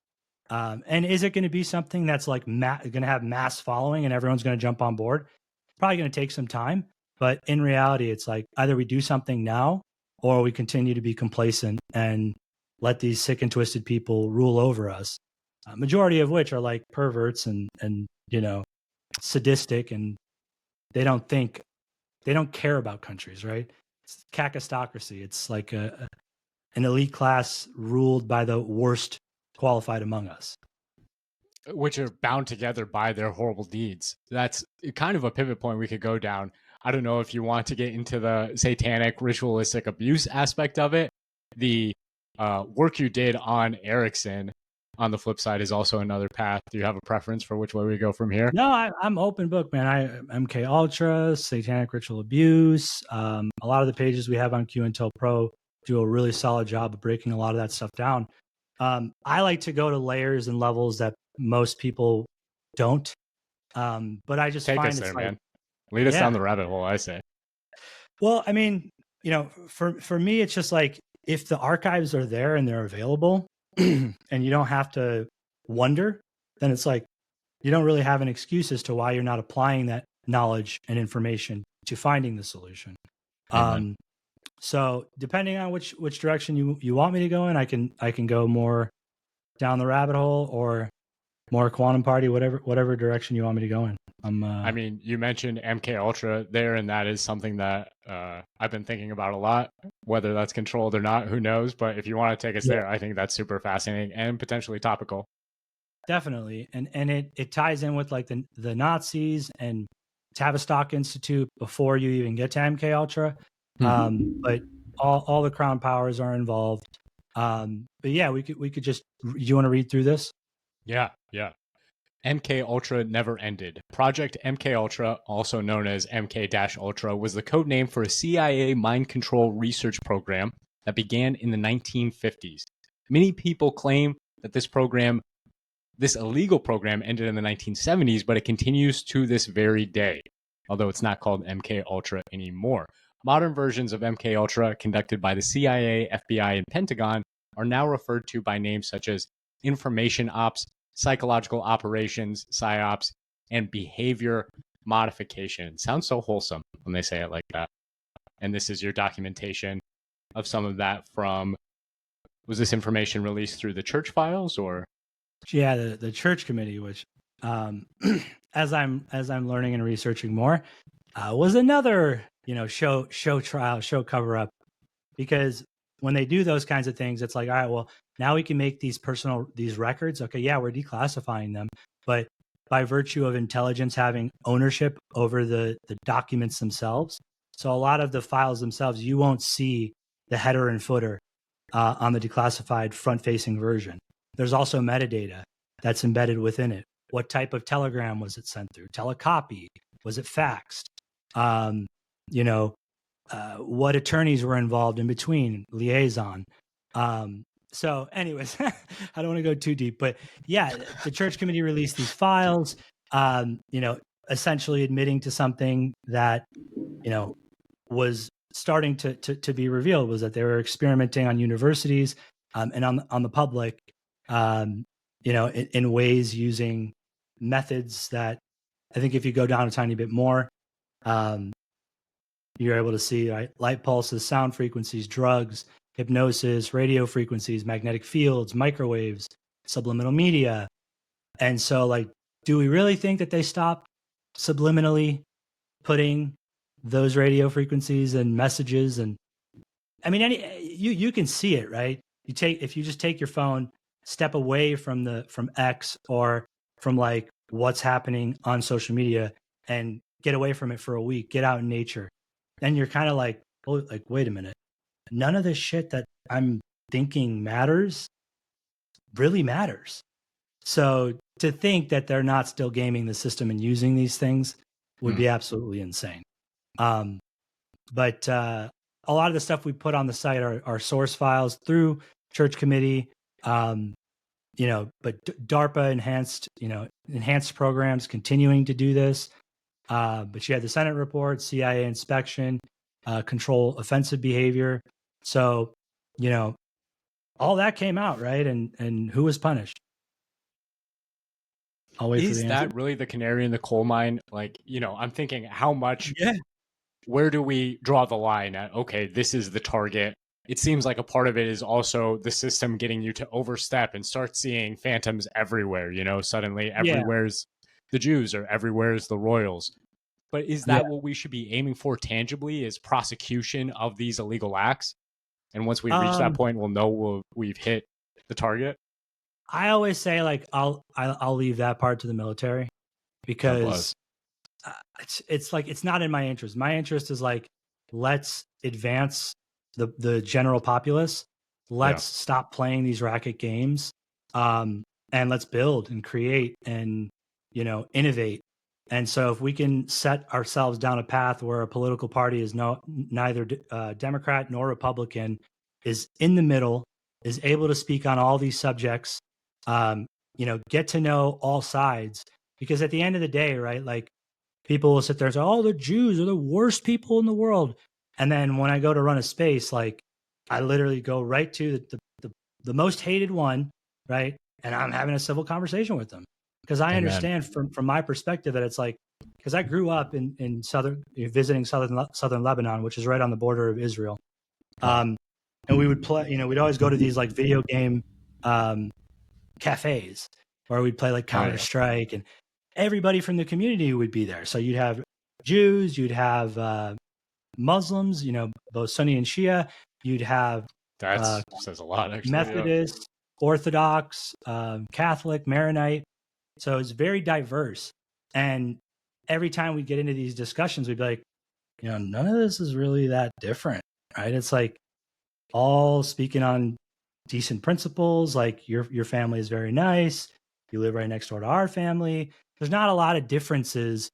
And is it going to be something that's like going to have mass following and everyone's going to jump on board? Probably going to take some time, but in reality, it's like either we do something now or we continue to be complacent and let these sick and twisted people rule over us. Majority of which are like perverts and sadistic, and they don't care about countries, right? It's kakistocracy. It's like an elite class ruled by the worst qualified among us, which are bound together by their horrible deeds. That's kind of a pivot point we could go down. I don't know if you want to get into the satanic ritualistic abuse aspect of it. The work you did on Ericsson, on the flip side, is also another path. Do you have a preference for which way we go from here? No, I'm open book, man. MKUltra, satanic ritual abuse. A lot of the pages we have on Q-Intel Pro do a really solid job of breaking a lot of that stuff down. I like to go to layers and levels that most people don't. But I just take find us it's there, like, man. Lead us down the rabbit hole, I say. Well, I mean, for me, it's just like, if the archives are there and they're available and you don't have to wonder, then it's like, you don't really have an excuse as to why you're not applying that knowledge and information finding the solution. Amen. So depending on which direction you want me to go in, I can go more down the rabbit hole or more quantum party, whatever direction you want me to go in. I mean, you mentioned MKUltra there, and that is something that I've been thinking about a lot. Whether that's controlled or not, who knows? But if you want to take us there, I think that's super fascinating and potentially topical. Definitely, and it ties in with like the Nazis and Tavistock Institute before you even get to MKUltra. But all the crown powers are involved. But yeah, we could just. You want to read through this? Yeah. MKUltra never ended. Project MKUltra, also known as MK-Ultra, was the code name for a CIA mind control research program that began in the 1950s. Many people claim that this illegal program ended in the 1970s, but it continues to this very day, although it's not called MKUltra anymore. Modern versions of MKUltra, conducted by the CIA, FBI, and Pentagon, are now referred to by names such as information ops, psychological operations, psyops, and behavior modification. It sounds so wholesome when they say it like that. And this is your documentation of some of that from, was this information released through the church files or? Yeah, the church committee, which as I'm learning and researching more, was another, show trial, show cover up, because when they do those kinds of things, it's like, all right, well, now we can make these records. Okay, yeah, we're declassifying them, but by virtue of intelligence having ownership over the documents themselves. So a lot of the files themselves, you won't see the header and footer on the declassified front-facing version. There's also metadata that's embedded within it. What type of telegram was it sent through? Telecopy? Was it faxed? What attorneys were involved in between, liaison. So anyways, I don't want to go too deep, but yeah, the church committee released these files, essentially admitting to something that, was starting to be revealed, was that they were experimenting on universities and on the public, in ways using methods that I think if you go down a tiny bit more, you're able to see, right? Light pulses, sound frequencies, drugs, hypnosis, radio frequencies, magnetic fields, microwaves, subliminal media. And so, like, do we really think that they stopped subliminally putting those radio frequencies and messages? And I mean, you can see it, right? If you just take your phone, step away from X or from like what's happening on social media and get away from it for a week, get out in nature. Then you're kind of like, oh, like, wait a minute. None of this shit that I'm thinking matters really matters. So to think that they're not still gaming the system and using these things would be absolutely insane. But a lot of the stuff we put on the site are source files through church committee, but DARPA enhanced programs continuing to do this. But you had the Senate report, CIA inspection, control offensive behavior. So, all that came out, right? And who was punished? I'll wait for the answer. Is that really the canary in the coal mine? Like, I'm thinking how much, where do we draw the line at, okay, this is the target. It seems like a part of it is also the system getting you to overstep and start seeing phantoms everywhere, suddenly everywhere's the Jews or everywhere's the royals. But is that what we should be aiming for tangibly, is prosecution of these illegal acts? And once we reach that point, we'll know we've hit the target. I always say, like, I'll leave that part to the military, because it's like, it's not in my interest. My interest is like, let's advance the general populace. Let's stop playing these racket games, and let's build and create and innovate. And so if we can set ourselves down a path where a political party is neither Democrat nor Republican, is in the middle, is able to speak on all these subjects, get to know all sides, because at the end of the day, right, like, people will sit there and say, oh, the Jews are the worst people in the world. And then when I go to run a space, like, I literally go right to the most hated one, right? And I'm having a civil conversation with them, because I understand from my perspective that it's like, because I grew up in visiting southern Lebanon, which is right on the border of Israel. And we would play, we'd always go to these like video game cafes where we'd play like Counter-Strike, and everybody from the community would be there. So you'd have Jews, you'd have Muslims, both Sunni and Shia. You'd have that says a lot, actually. Methodist, Orthodox, Catholic, Maronite. So it's very diverse. And every time we get into these discussions, we'd be like, none of this is really that different, right? It's like all speaking on decent principles. Like your family is very nice. You live right next door to our family. There's not a lot of differences.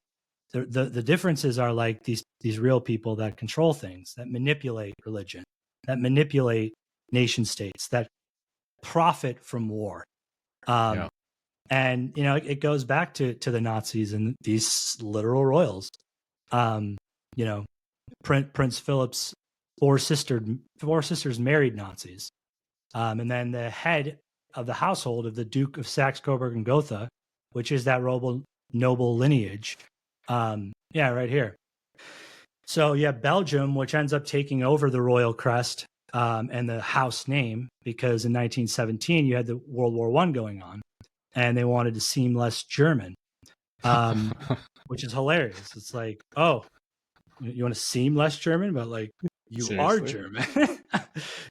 The differences are like these real people that control things, that manipulate religion, that manipulate nation states, that profit from war. And, it goes back to the Nazis and these literal royals. Prince Philip's four sisters married Nazis. And then the head of the household of the Duke of Saxe-Coburg and Gotha, which is that noble lineage. Right here. So Belgium, which ends up taking over the royal crest and the house name, because in 1917 you had the World War I going on, and they wanted to seem less German, which is hilarious. It's like, oh, you want to seem less German, but like you Seriously? Are German.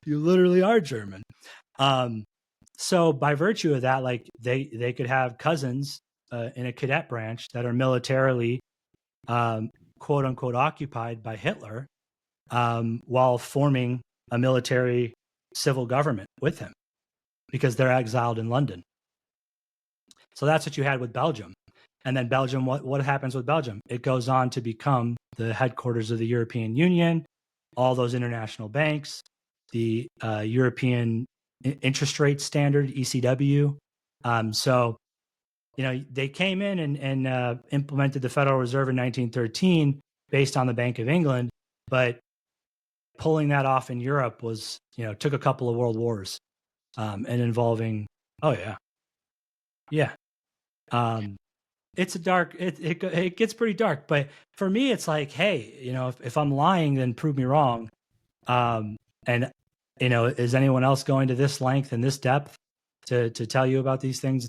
You literally are German. So by virtue of that, like they could have cousins in a cadet branch that are militarily, quote unquote, occupied by Hitler, while forming a military civil government with him, because they're exiled in London. So that's what you had with Belgium. And then Belgium, what happens with Belgium? It goes on to become the headquarters of the European Union, all those international banks, the European interest rate standard, ECW. So they came in and implemented the Federal Reserve in 1913 based on the Bank of England, but pulling that off in Europe was, took a couple of world wars and involving, it's a dark, it gets pretty dark, but for me, it's like, hey, if I'm lying, then prove me wrong. And, is anyone else going to this length and this depth to tell you about these things?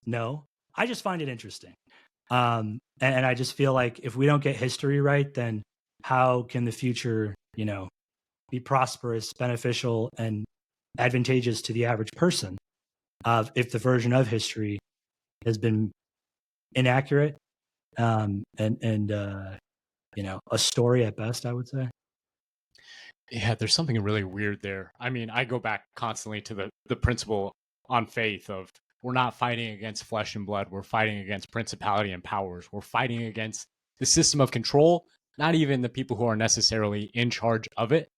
No, I just find it interesting. And I just feel like if we don't get history right, then how can the future, be prosperous, beneficial, and advantageous to the average person if the version of history has been inaccurate and a story at best, I would say. Yeah, there's something really weird there. I mean, I go back constantly to the principle on faith of we're not fighting against flesh and blood. We're fighting against principality and powers. We're fighting against the system of control, not even the people who are necessarily in charge of it.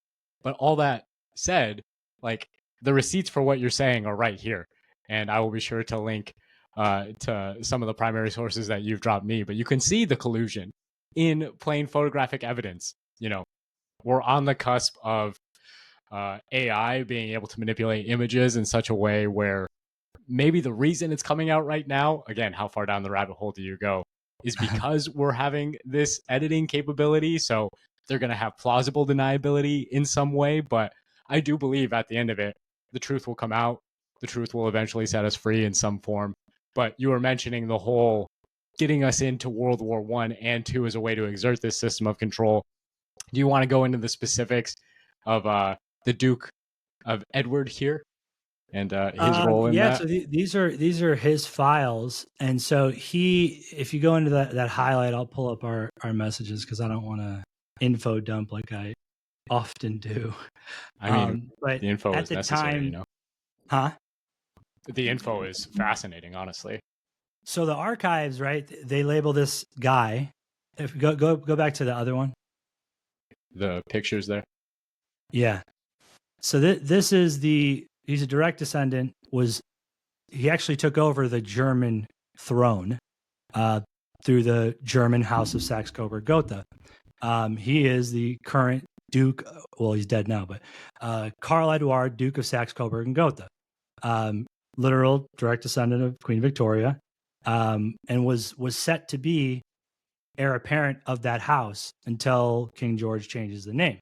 But all that said, like the receipts for what you're saying are right here. And I will be sure to link to some of the primary sources that you've dropped me. But you can see the collusion in plain photographic evidence. We're on the cusp of AI being able to manipulate images in such a way where maybe the reason it's coming out right now, again, how far down the rabbit hole do you go, is because we're having this editing capability. So they're going to have plausible deniability in some way. But I do believe at the end of it, the truth will come out. The truth will eventually set us free in some form. But you were mentioning the whole getting us into World War I and II as a way to exert this system of control. Do you want to go into the specifics of the Duke of Edward here and his role in that? So these are his files, and so if you go into that highlight, I'll pull up our messages because I don't want to info dump like I often do. I mean, but the info is necessary, Huh? The info is fascinating, honestly. So the archives, right? They label this guy. If go back to the other one. The pictures there. Yeah. So this is he's a direct descendant. He actually took over the German throne through the German House of Saxe-Coburg Gotha. He is the current Duke. Well, he's dead now, but Karl Eduard, Duke of Saxe-Coburg and Gotha, literal direct descendant of Queen Victoria, and was set to be heir apparent of that house until King George changes the name.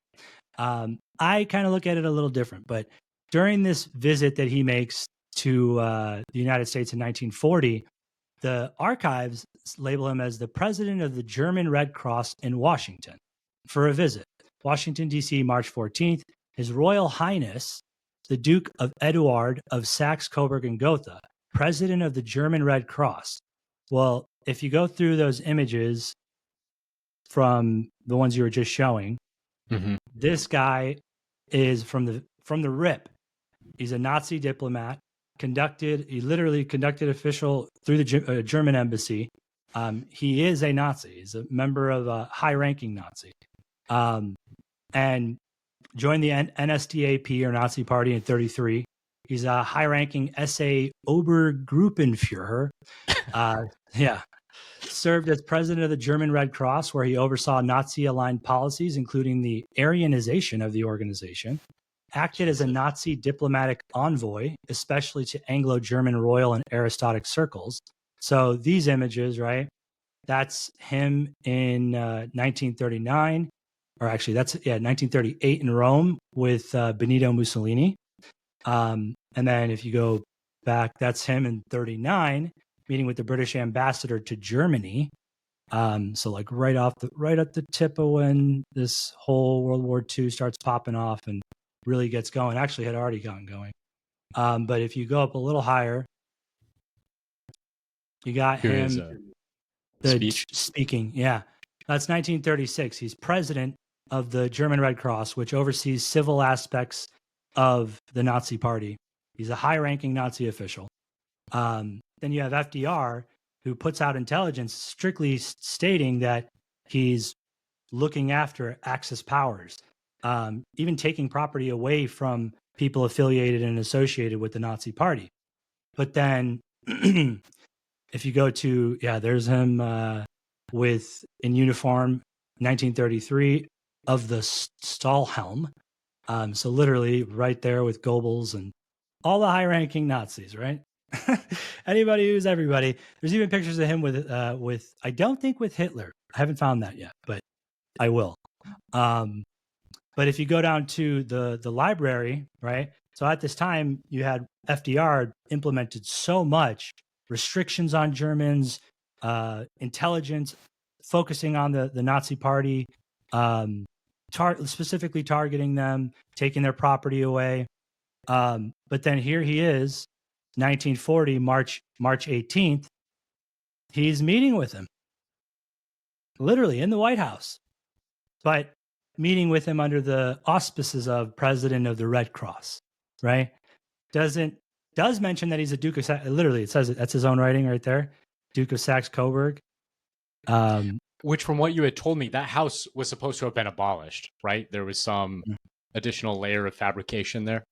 I kind of look at it a little different, but during this visit that he makes to the United States in 1940, the archives label him as the president of the German Red Cross in Washington for a visit. Washington, D.C., March 14th. His Royal Highness, the Duke of Eduard of Saxe-Coburg and Gotha, president of the German Red Cross. Well, if you go through those images from the ones you were just showing, this guy is from the rip. He's a Nazi diplomat. He literally conducted official through the German embassy. He is a Nazi. He's a member of a high-ranking Nazi, and joined the NSDAP or Nazi Party in 1933. He's a high-ranking SA Obergruppenführer. Served as president of the German Red Cross, where he oversaw Nazi-aligned policies, including the Aryanization of the organization. Acted as a Nazi diplomatic envoy, especially to Anglo-German royal and aristocratic circles. So these images, right? That's him in 1939, or actually that's 1938 in Rome with Benito Mussolini. And then if you go back, that's him in 1939 meeting with the British ambassador to Germany. So like right at the tip of when this whole World War II starts popping off and really gets going. Actually had already gotten going. But if you go up a little higher, you got him speaking. Yeah. That's 1936. He's president of the German Red Cross, which oversees civil aspects of the Nazi Party. He's a high-ranking Nazi official. Then you have FDR, who puts out intelligence strictly stating that he's looking after Axis powers, even taking property away from people affiliated and associated with the Nazi Party. But then if you go to, there's him in uniform, 1933, of the Stahlhelm. So literally right there with Goebbels and all the high-ranking Nazis, right? Anybody who's everybody. There's even pictures of him with I don't think with Hitler. I haven't found that yet, but I will. But if you go down to the library, right? So at this time, you had FDR implemented so much restrictions on Germans, intelligence, focusing on the Nazi Party, specifically targeting them, taking their property away. But then here he is, 1940, March 18th. He's meeting with him, literally in the White House, but meeting with him under the auspices of president of the Red Cross, right? Does mention that he's a Duke of literally, it says it, that's his own writing right there, Duke of Saxe-Coburg. Which, from what you had told me, that house was supposed to have been abolished, right? There was some additional layer of fabrication there.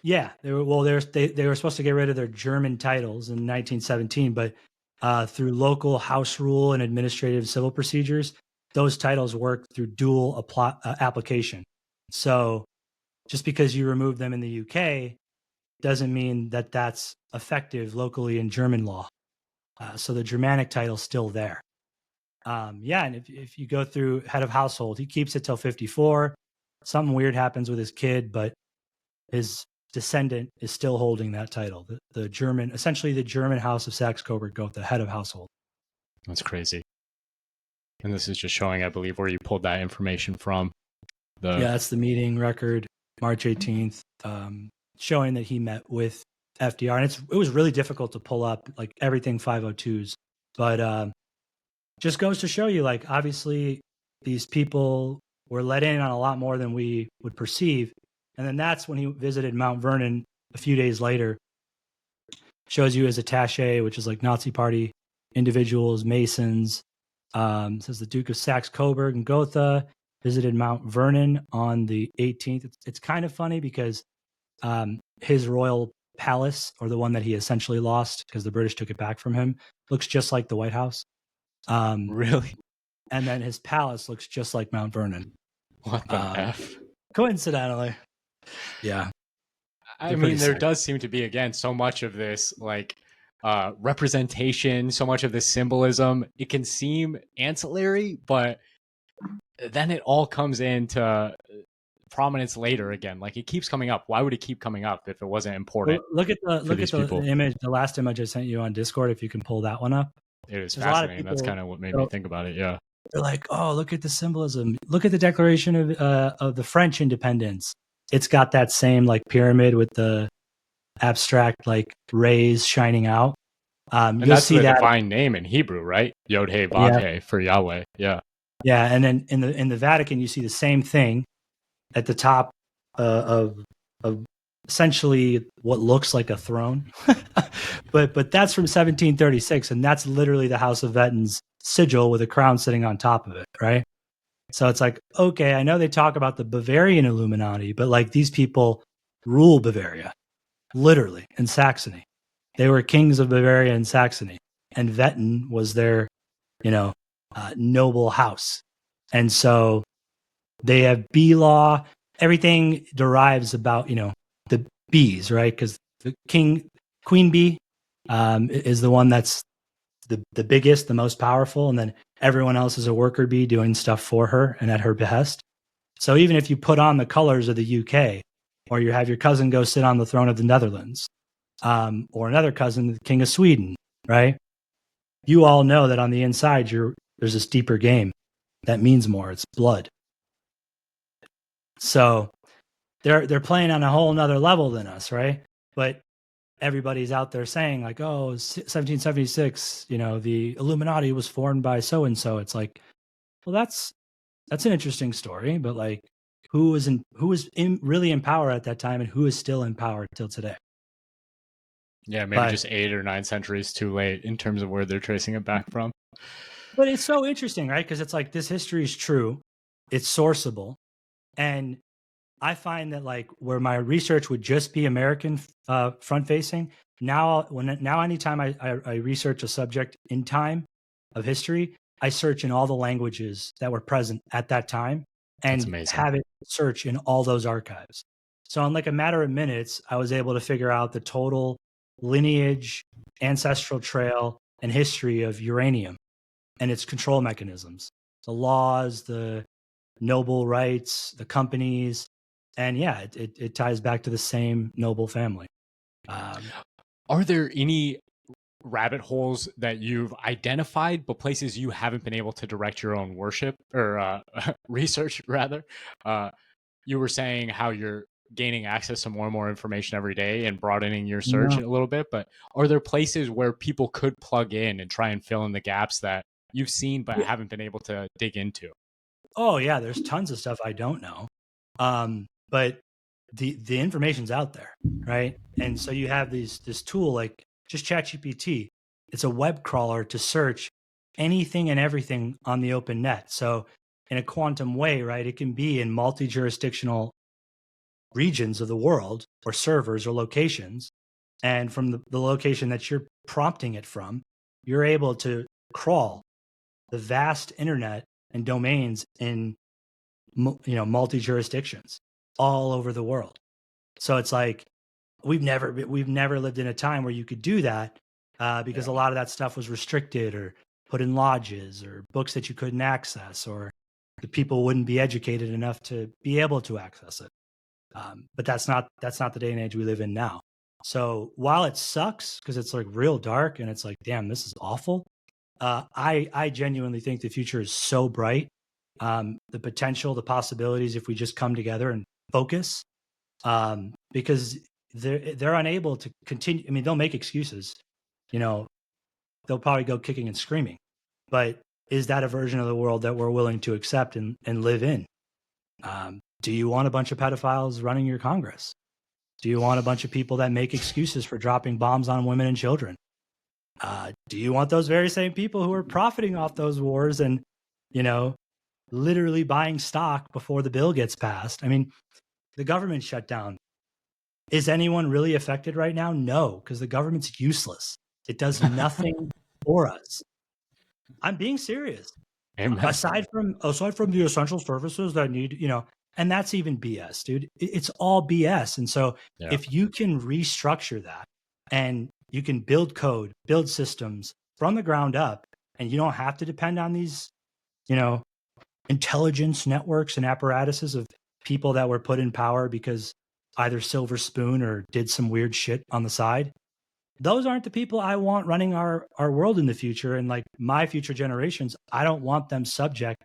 Yeah, they were supposed to get rid of their German titles in 1917, but through local house rule and administrative civil procedures, those titles work through dual application. So just because you remove them in the UK doesn't mean that that's effective locally in German law. So the Germanic title's still there. And if you go through head of household, he keeps it till 54. Something weird happens with his kid, but his descendant is still holding that title. The German, essentially the German House of Saxe-Coburg Gotha, head of household. That's crazy. And this is just showing, I believe, where you pulled that information from. That's the meeting record, March 18th, showing that he met with FDR. And it was really difficult to pull up like everything 502s, but just goes to show you, like, obviously these people were let in on a lot more than we would perceive. And then that's when he visited Mount Vernon a few days later. Shows you his attaché, which is like Nazi Party individuals, Masons. Says the Duke of Saxe-Coburg and Gotha visited Mount Vernon on the 18th. It's kind of funny because his royal palace, or the one that he essentially lost because the British took it back from him, looks just like the White House. Really? And then his palace looks just like Mount Vernon. What the F? Coincidentally. Yeah. I mean, there does seem to be, again, so much of this, like, representation, so much of the symbolism. It can seem ancillary, but then it all comes into prominence later again. Like, it keeps coming up. Why would it keep coming up if it wasn't important? Look at the image, the last image I sent you on Discord. If you can pull that one up, it was there's a lot of fascinating. people, That's kind of what made me think about it. Yeah, they're like, oh, look at the symbolism. Look at the Declaration of the French independence. It's got that same like pyramid with the abstract like rays shining out. and You'll that's see the that divine name in Hebrew, right? Yod Hey Vav Hey for Yahweh. Yeah, yeah. And then in the Vatican, you see the same thing at the top of essentially what looks like a throne, but that's from 1736, and that's literally the House of Wetten's sigil with a crown sitting on top of it, right? So it's like, okay, I know they talk about the Bavarian Illuminati, but like these people rule Bavaria, literally, in Saxony. They were kings of Bavaria and Saxony, and Wetten was their, noble house. And so they have bee law. Everything derives about, the bees, right? Because the queen bee is the one that's the biggest, the most powerful, and then everyone else is a worker bee doing stuff for her and at her behest. So even if you put on the colors of the UK, or you have your cousin go sit on the throne of the Netherlands, or another cousin, the king of Sweden, right? You all know that on the inside, there's this deeper game that means more. It's blood. So they're playing on a whole nother level than us, right? But everybody's out there saying like, oh, 1776, the Illuminati was formed by so and so. It's like, well, that's an interesting story, but like, who was really in power at that time, and who is still in power till today? Yeah, maybe just 8 or 9 centuries too late in terms of where they're tracing it back from. But it's so interesting, right? Because it's like, this history is true, it's sourceable, and I find that like where my research would just be American front facing, now anytime I research a subject in time of history, I search in all the languages that were present at that time and have it search in all those archives. So in like a matter of minutes, I was able to figure out the total lineage, ancestral trail, and history of uranium and its control mechanisms, the laws, the noble rights, the companies. And yeah, it ties back to the same noble family. Are there any rabbit holes that you've identified, but places you haven't been able to direct your own worship or research, rather? You were saying how you're gaining access to more and more information every day and broadening your search a little bit, but are there places where people could plug in and try and fill in the gaps that you've seen but haven't been able to dig into? Oh yeah, there's tons of stuff I don't know. But the information's out there, right? And so you have this tool like just ChatGPT. It's a web crawler to search anything and everything on the open net. So in a quantum way, right, it can be in multi-jurisdictional regions of the world or servers or locations. And from the location that you're prompting it from, you're able to crawl the vast internet and domains in multi-jurisdictions all over the world. So it's like we've never lived in a time where you could do that because a lot of that stuff was restricted or put in lodges or books that you couldn't access, or the people wouldn't be educated enough to be able to access it. But that's not the day and age we live in now. So while it sucks because it's like real dark and it's like, damn, this is awful. I genuinely think the future is so bright. The potential, the possibilities, if we just come together and focus, because they're unable to continue. I mean, they'll make excuses, they'll probably go kicking and screaming, but is that a version of the world that we're willing to accept and live in? Do you want a bunch of pedophiles running your Congress? Do you want a bunch of people that make excuses for dropping bombs on women and children? Do you want those very same people who are profiting off those wars and, literally buying stock before the bill gets passed? I mean, the government shut down. Is anyone really affected right now? No, because the government's useless. It does nothing for us. I'm being serious. Amen. Aside from the essential services that need, and that's even BS, dude. It's all BS. And so if you can restructure that and You can build code, build systems from the ground up, and you don't have to depend on these, intelligence networks and apparatuses of people that were put in power because either silver spoon or did some weird shit on the side. Those aren't the people I want running our world in the future. And like my future generations, I don't want them subject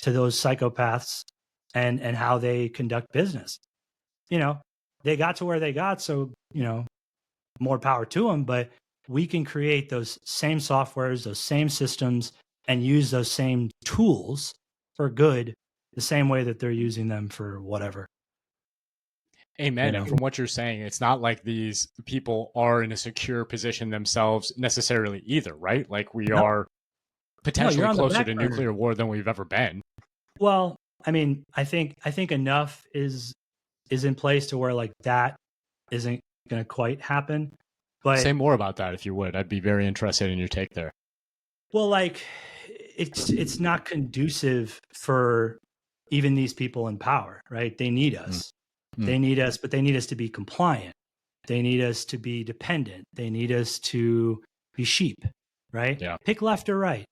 to those psychopaths and how they conduct business. They got to where they got, so, more power to them, but we can create those same softwares, those same systems, and use those same tools for good the same way that they're using them for whatever. Amen. And from what you're saying, it's not like these people are in a secure position themselves necessarily either, right? Like we are potentially closer to nuclear war than we've ever been. Well, I mean, I think enough is in place to where like that isn't going to quite happen. But say more about that if you would. I'd be very interested in your take there. Well, like it's not conducive for even these people in power, right? They need us. They need us, but they need us to be compliant. They need us to be dependent. They need us to be sheep, right? Yeah. Pick left or right.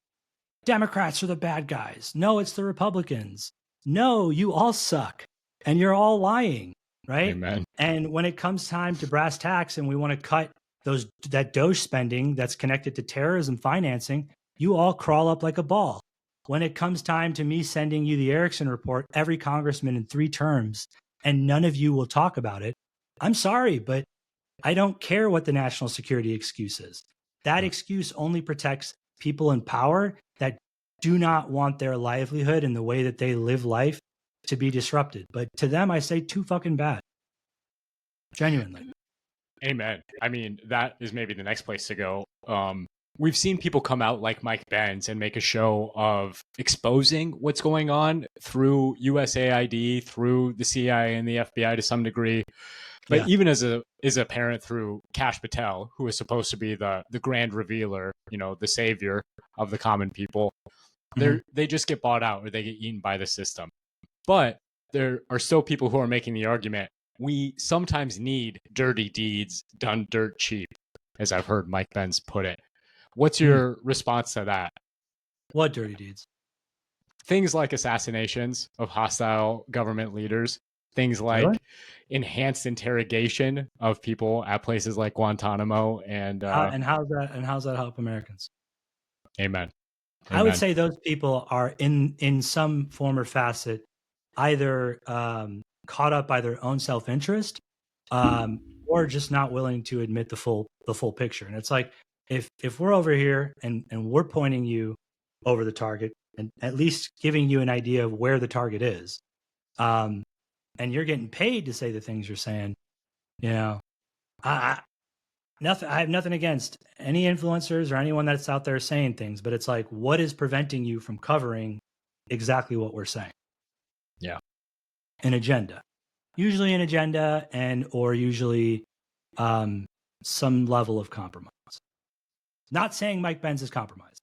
Democrats are the bad guys. No, it's the Republicans. No, you all suck and you're all lying, right? Amen. And when it comes time to brass tacks and we want to cut that Doge spending that's connected to terrorism financing, you all crawl up like a ball. When it comes time to me sending you the Ericsson report, every congressman in 3 terms, and none of you will talk about it, I'm sorry, but I don't care what the national security excuse is. That excuse only protects people in power that do not want their livelihood and the way that they live life to be disrupted. But to them, I say too fucking bad. Genuinely. Amen. I mean, that is maybe the next place to go. We've seen people come out like Mike Benz and make a show of exposing what's going on through USAID, through the CIA and the FBI to some degree. But even as a parent through Kash Patel, who is supposed to be the grand revealer, the savior of the common people, they just get bought out or they get eaten by the system. But there are still people who are making the argument, we sometimes need dirty deeds done dirt cheap, as I've heard Mike Benz put it. What's your response to that? What dirty deeds? Things like assassinations of hostile government leaders, things like enhanced interrogation of people at places like Guantanamo, and how's that help Americans? Amen. I would say those people are in some form or facet either caught up by their own self-interest or just not willing to admit the full picture. And it's like, if we're over here and we're pointing you over the target and at least giving you an idea of where the target is, and you're getting paid to say the things you're saying, I have nothing against any influencers or anyone that's out there saying things, but it's like, what is preventing you from covering exactly what we're saying? Yeah. An agenda, usually an agenda or usually some level of compromise. Not saying Mike Benz is compromised.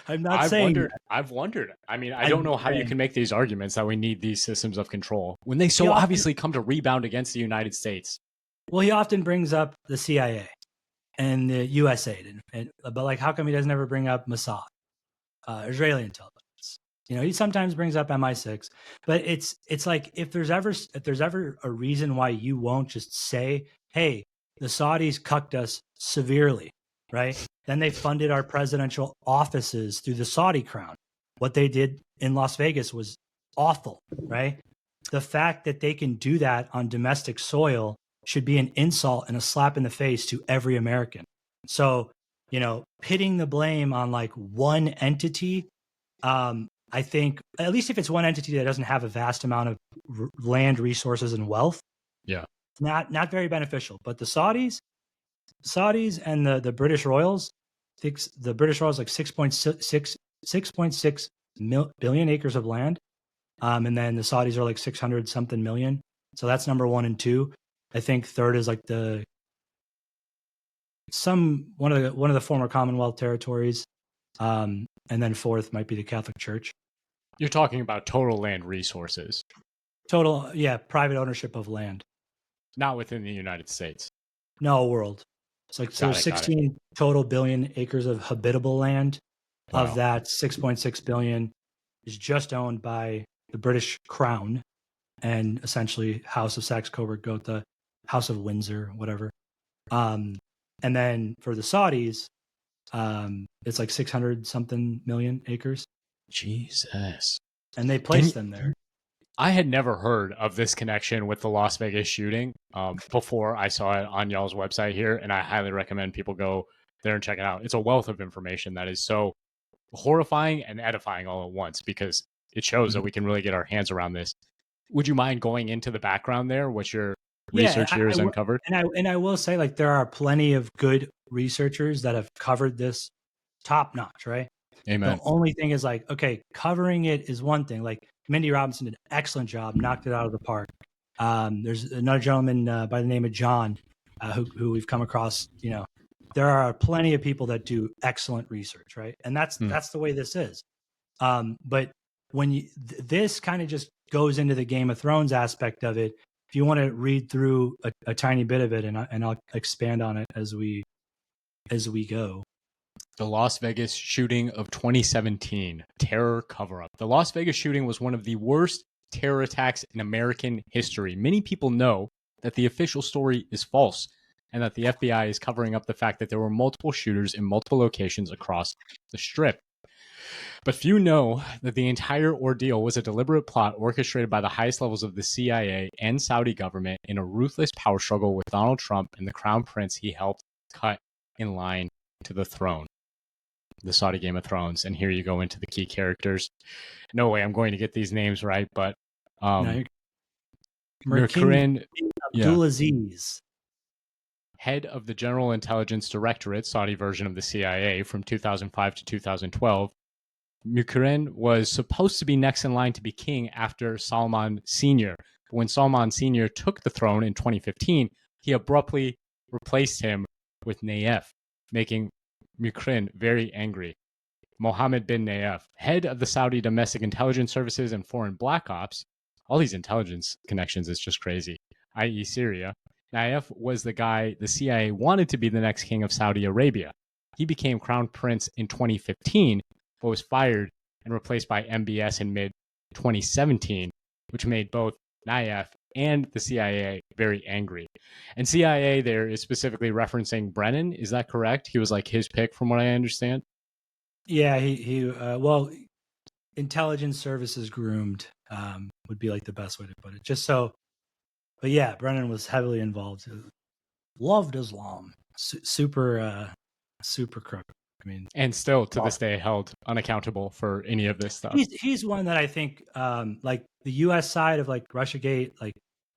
I'm not saying I've wondered. I mean, I don't know how you can make these arguments that we need these systems of control when they so obviously come to rebound against the United States. Well, he often brings up the CIA and the USAID, but like, how come he doesn't ever bring up Mossad, Israeli intelligence? He sometimes brings up MI6, but it's like if there's ever a reason why you won't just say, hey, the Saudis cucked us severely, right? Then they funded our presidential offices through the Saudi crown. What they did in Las Vegas was awful, right? The fact that they can do that on domestic soil should be an insult and a slap in the face to every American. So, pitting the blame on like one entity, I think, at least if it's one entity that doesn't have a vast amount of land resources and wealth, not very beneficial. But the Saudis and the British Royals, the British Royals like 6.6 billion acres of land, and then the Saudis are like 600 something million. So that's number 1 and 2. I think third is like one of the former Commonwealth territories, and then fourth might be the Catholic Church. You're talking about total land resources. Total, yeah, private ownership of land. Not within the United States. No, world. It's like, so there's 16 total billion acres of habitable land. Wow. Of that, 6.6 billion is just owned by the British Crown and essentially House of Saxe-Coburg, Gotha, House of Windsor, whatever. And then for the Saudis, it's like 600 something million acres. Jesus. And they placed them there. I had never heard of this connection with the Las Vegas shooting before I saw it on y'all's website here, and I highly recommend people go there and check it out. It's a wealth of information that is so horrifying and edifying all at once, because it shows that we can really get our hands around this. Would you mind going into the background there, what your research here has uncovered? And I will say, like, there are plenty of good researchers that have covered this top notch, right? Amen. The only thing is, like, okay, covering it is one thing. Like, Mindy Robinson did an excellent job, knocked it out of the park. There's another gentleman by the name of John, who we've come across. You know, there are plenty of people that do excellent research, right? And that's the way this is. But when this kind of just goes into the Game of Thrones aspect of it, if you want to read through a tiny bit of it, and I'll expand on it as we go. The Las Vegas shooting of 2017, terror cover-up. The Las Vegas shooting was one of the worst terror attacks in American history. Many people know that the official story is false and that the FBI is covering up the fact that there were multiple shooters in multiple locations across the Strip. But few know that the entire ordeal was a deliberate plot orchestrated by the highest levels of the CIA and Saudi government in a ruthless power struggle with Donald Trump and the crown prince he helped cut in line to the throne. The Saudi Game of Thrones. And here you go into the key characters. No way I'm going to get these names right, but Merkin Abdulaziz, head of the General Intelligence Directorate, Saudi version of the CIA, from 2005 to 2012. Merkin was supposed to be next in line to be king after Salman Sr. But when Salman Sr. took the throne in 2015, he abruptly replaced him with Nayef, making Merkin very angry. Mohammed bin Nayef, head of the Saudi Domestic Intelligence Services and Foreign Black Ops, all these intelligence connections is just crazy, i.e. Syria. Nayef was the guy the CIA wanted to be the next king of Saudi Arabia. He became crown prince in 2015, but was fired and replaced by MBS in mid-2017, which made both Nayef and the CIA very angry. And CIA there is specifically referencing Brennan. Is that correct? He was like his pick, from what I understand. Yeah, well, intelligence services groomed would be like the best way to put it. Just so, but yeah, Brennan was heavily involved. Loved Islam. Super crook. I mean, and still to this day held unaccountable for any of this stuff. He's one that I think, like the U.S. side of like Russiagate, like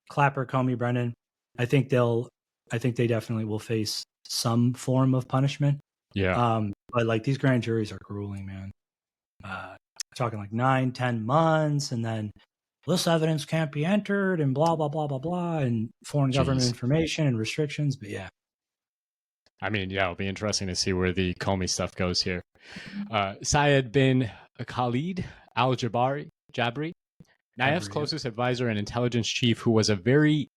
Clapper, Comey, Brennan, I think they definitely will face some form of punishment. Yeah. But like these grand juries are grueling, man. Talking like 9-10 months, and then this evidence can't be entered, and blah blah blah blah blah, and foreign government information and restrictions. But yeah. I mean, yeah, it'll be interesting to see where the Comey stuff goes here. Syed bin Khalid al-Jabri, Nayef's closest advisor and intelligence chief, who was a very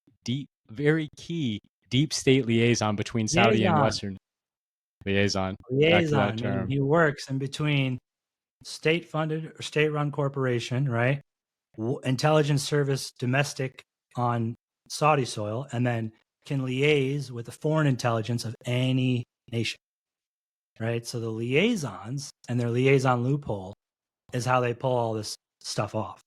key deep state liaison between Saudi and Western. Liaison. That term. He works in between state-funded or state-run corporation, right? Intelligence service domestic on Saudi soil, and then can liaise with the foreign intelligence of any nation, right? So the liaisons and their liaison loophole is how they pull all this stuff off.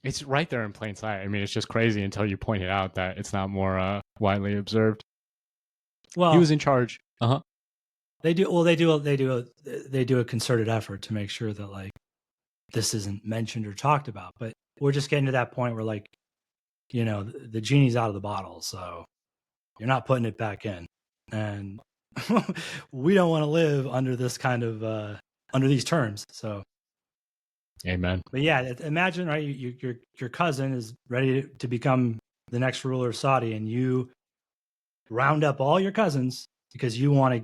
It's right there in plain sight. I mean, it's just crazy until you point it out that it's not more widely observed. Well, he was in charge. They do a concerted effort to make sure that like this isn't mentioned or talked about. But we're just getting to that point where like, you know, the genie's out of the bottle, so you're not putting it back in, and we don't want to live under this kind of under these terms. So, amen. But yeah, imagine, right? Your cousin is ready to become the next ruler of Saudi, and you round up all your cousins because you want to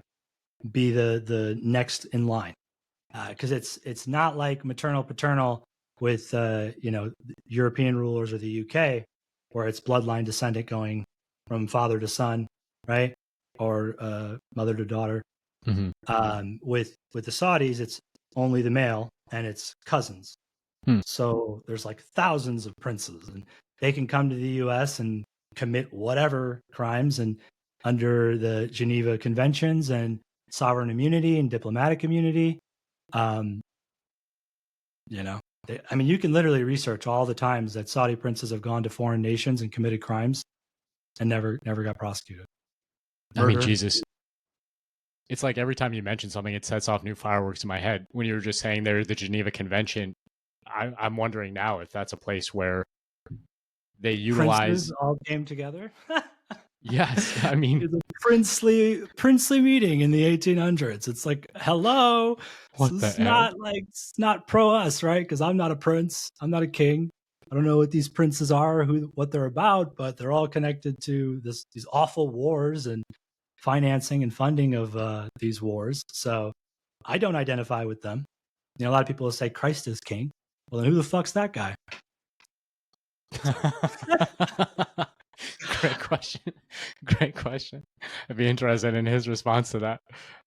be the next in line, because it's not like maternal paternal with European rulers or the UK, where it's bloodline descendant going from father to son, right? or mother to daughter. Mm-hmm. With the Saudis, it's only the male and it's cousins. So there's like thousands of princes, and they can come to the U.S. and commit whatever crimes, and under the Geneva Conventions and sovereign immunity and diplomatic immunity. You know, I mean, you can literally research all the times that Saudi princes have gone to foreign nations and committed crimes and never got prosecuted. Murder. I mean, Jesus. It's like every time you mention something, it sets off new fireworks in my head. When you were just saying there's the Geneva Convention, I'm wondering now if that's a place where they utilize princes all came together. Yes, I mean, it's a princely meeting in the 1800s. It's like, hello, it's not pro us, right? Because I'm not a prince, I'm not a king. I don't know what these princes are, what they're about, but they're all connected to these awful wars and financing and funding of these wars. So I don't identify with them. You know, a lot of people will say Christ is king. Well, then who the fuck's that guy? Great question. I'd be interested in his response to that.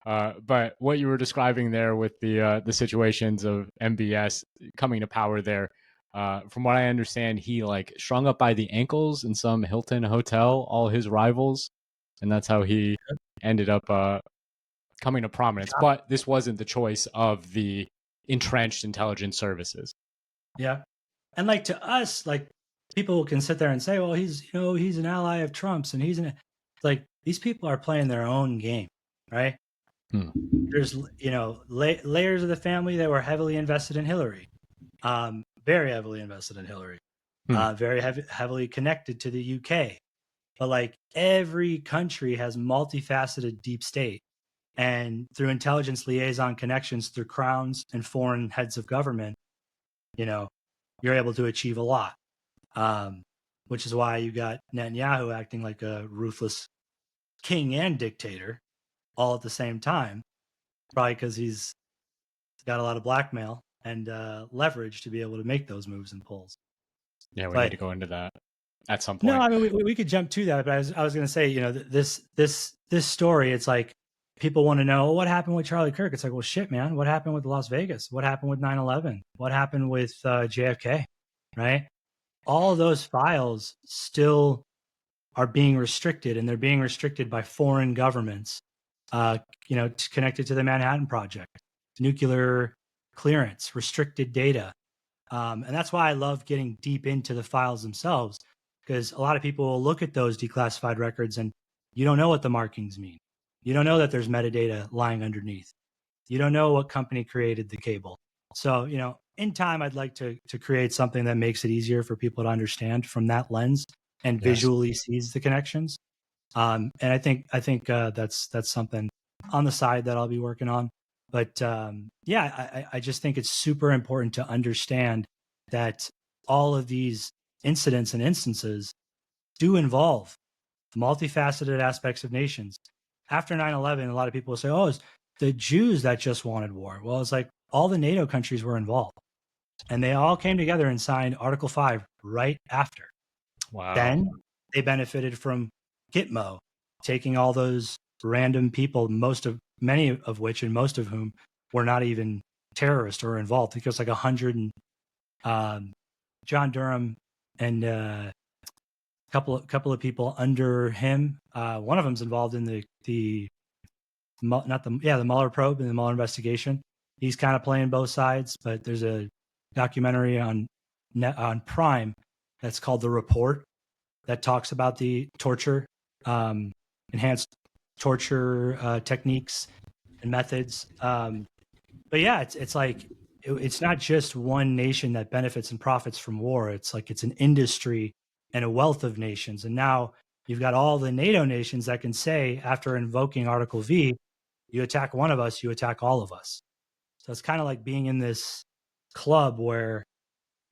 But what you were describing there with the situations of MBS coming to power there, from what I understand, he like strung up by the ankles in some Hilton hotel all his rivals, and that's how he ended up coming to prominence. But this wasn't the choice of the entrenched intelligence services. Yeah, and like to us, like people can sit there and say, well, he's an ally of Trump's, and like these people are playing their own game, right? There's layers of the family that were heavily invested in Hillary, very heavily invested in Hillary, very heavily connected to the UK. But like every country has multifaceted deep state, and through intelligence liaison connections through crowns and foreign heads of government, you're able to achieve a lot. Which is why you got Netanyahu acting like a ruthless king and dictator all at the same time, probably because he's got a lot of blackmail and leverage to be able to make those moves and pulls. Yeah, we need to go into that at some point. No, I mean we could jump to that, but I was going to say, this story, it's like people want to know what happened with Charlie Kirk. It's like, well, shit, man, what happened with Las Vegas? What happened with 9/11? What happened with JFK? Right? All of those files still are being restricted, and they're being restricted by foreign governments, connected to the Manhattan Project, nuclear clearance, restricted data. And that's why I love getting deep into the files themselves, because a lot of people will look at those declassified records and you don't know what the markings mean. You don't know that there's metadata lying underneath. You don't know what company created the cable. So, in time, I'd like to create something that makes it easier for people to understand from that lens and visually sees the connections. And I think that's something on the side that I'll be working on. But I just think it's super important to understand that all of these incidents and instances do involve multifaceted aspects of nations. After 9/11, a lot of people will say, oh, it's the Jews that just wanted war. Well, it's like all the NATO countries were involved, and they all came together and signed Article 5 right after. Wow. Then they benefited from Gitmo, taking all those random people, many of which and most of whom were not even terrorists or involved. I think it was like 100 and John Durham and a couple of people under him. One of them's involved in the Mueller probe and the Mueller investigation. He's kind of playing both sides, but there's a documentary on Prime that's called The Report that talks about the torture, enhanced torture techniques and methods. But yeah, it's like it's not just one nation that benefits and profits from war. It's like it's an industry and a wealth of nations. And now you've got all the NATO nations that can say, after invoking Article V, you attack one of us, you attack all of us. So it's kind of like being in this club where,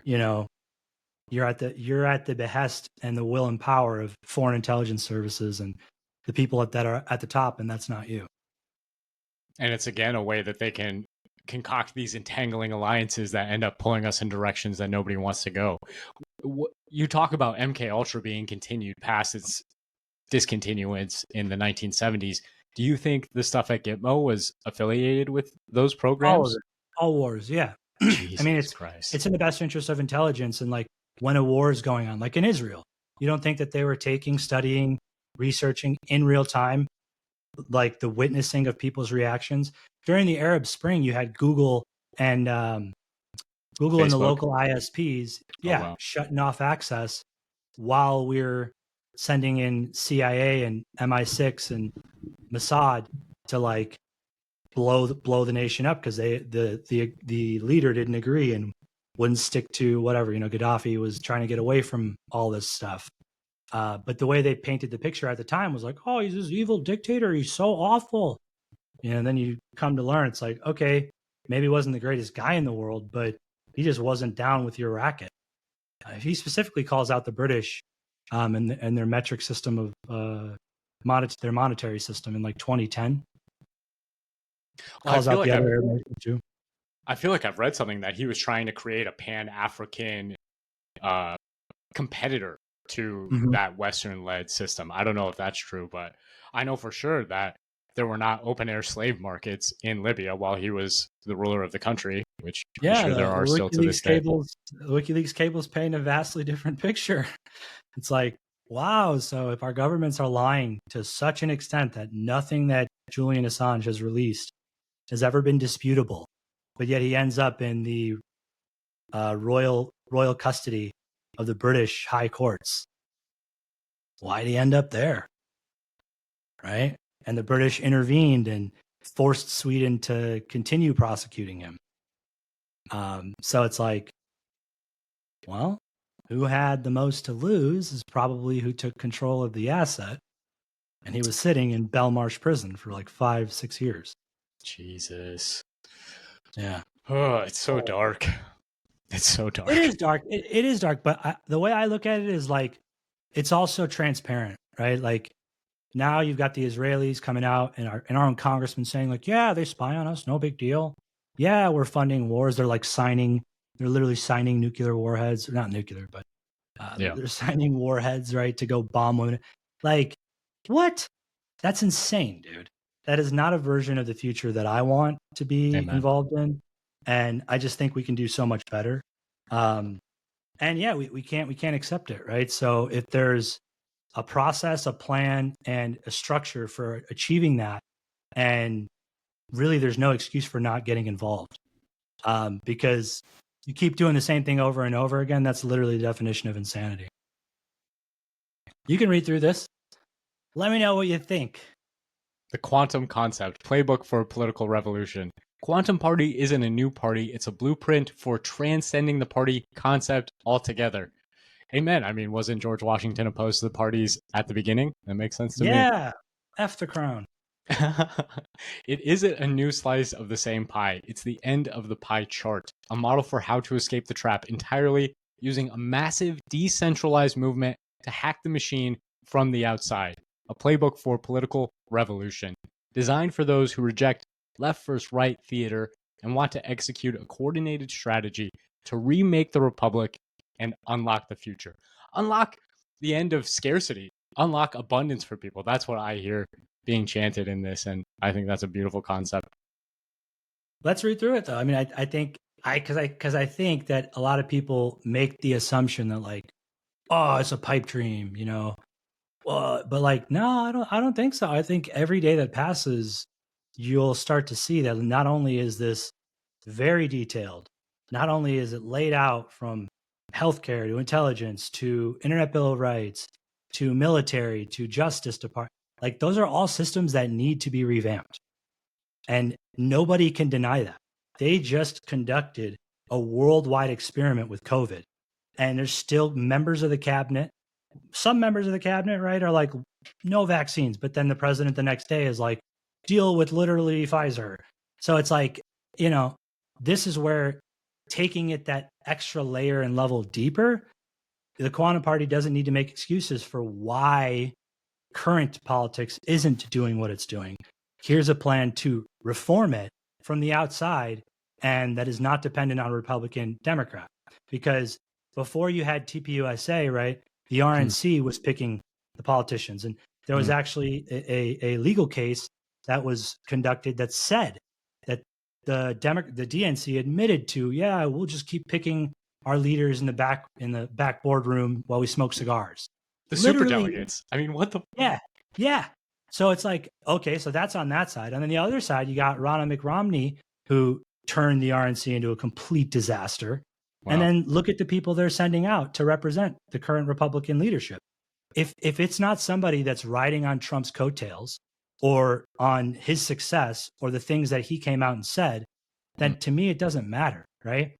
you're at the behest and the will and power of foreign intelligence services and the people that are at the top, and that's not you. And it's again a way that they can concoct these entangling alliances that end up pulling us in directions that nobody wants to go. You talk about MKUltra being continued past its discontinuance in the 1970s. Do you think the stuff at Gitmo was affiliated with those All of programs? it, all wars. Yeah. I mean, Jesus Christ. it's in the best interest of intelligence. And like when a war is going on, like in Israel, you don't think that they were studying, researching in real time, like the witnessing of people's reactions during the Arab Spring? You had Google and Google and the Facebook? local ISPs, Oh, wow. shutting off access while we're sending in CIA and MI6 and Mossad to like blow the nation up because the leader didn't agree and wouldn't stick to whatever. Gaddafi was trying to get away from all this stuff. But the way they painted the picture at the time was like, oh, he's this evil dictator. He's so awful. And then you come to learn it's like, okay, maybe he wasn't the greatest guy in the world, but he just wasn't down with your racket. He specifically calls out the British and their metric system of their monetary system in like 2010. Calls out the other Arab nations too. I feel like I've read something that he was trying to create a Pan-African competitor to that Western-led system. I don't know if that's true, but I know for sure that there were not open-air slave markets in Libya while he was the ruler of the country, which I'm sure there are still to this day. WikiLeaks cables paint a vastly different picture. It's like, wow, so if our governments are lying to such an extent that nothing that Julian Assange has released has ever been disputable, but yet he ends up in the royal custody of the British high courts. Why'd he end up there? Right? And the British intervened and forced Sweden to continue prosecuting him. So it's like, well, who had the most to lose is probably who took control of the asset. And he was sitting in Belmarsh prison for like 5-6 years. Jesus. Yeah. Oh, it's so dark. It's so dark. It is dark. It is dark. But the way I look at it is like, it's also transparent, right? Like now you've got the Israelis coming out and our own congressman saying like, yeah, they spy on us. No big deal. Yeah, we're funding wars. They're literally signing nuclear warheads. Or not nuclear, but they're signing warheads, right, to go bomb women. Like, what? That's insane, dude. That is not a version of the future that I want to be involved in. And I just think we can do so much better. And yeah, we can't accept it, right? So if there's a process, a plan, and a structure for achieving that, and really there's no excuse for not getting involved, because you keep doing the same thing over and over again. That's literally the definition of insanity. You can read through this. Let me know what you think. The Quantum Concept, Playbook for a Political Revolution. Quantum Party isn't a new party. It's a blueprint for transcending the party concept altogether. Amen. I mean, wasn't George Washington opposed to the parties at the beginning? That makes sense to me. Yeah. F the crown. It isn't a new slice of the same pie. It's the end of the pie chart, a model for how to escape the trap entirely using a massive decentralized movement to hack the machine from the outside. A playbook for political revolution, designed for those who reject left versus right theater and want to execute a coordinated strategy to remake the republic and unlock the future. Unlock the end of scarcity. Unlock abundance for people. That's what I hear being chanted in this, and I think that's a beautiful concept. Let's read through it, though. I mean, I think I think that a lot of people make the assumption that like, oh, it's a pipe dream, you know. But like, no, I don't think so. I think every day that passes, you'll start to see that not only is this very detailed, not only is it laid out from healthcare to intelligence to Internet Bill of Rights to military to Justice Department, like those are all systems that need to be revamped. And nobody can deny that. They just conducted a worldwide experiment with COVID. And there's still members of the cabinet. Some members of the cabinet, right, are like, no vaccines. But then the president the next day is like, deal with literally Pfizer. So it's like, you know, this is where taking it that extra layer and level deeper, the Quantum Party doesn't need to make excuses for why current politics isn't doing what it's doing. Here's a plan to reform it from the outside, and that is not dependent on Republican, Democrat. Because before you had TPUSA, right, the RNC was picking the politicians, and there was actually a legal case that was conducted that said that the DNC admitted to, yeah, we'll just keep picking our leaders in the back boardroom while we smoke cigars. The super delegates. I mean, what the? Yeah. So it's like, okay, so that's on that side. And then the other side, you got Ronna McRomney, who turned the RNC into a complete disaster. Wow. And then look at the people they're sending out to represent the current Republican leadership. If it's not somebody that's riding on Trump's coattails or on his success or the things that he came out and said, then to me, it doesn't matter, right?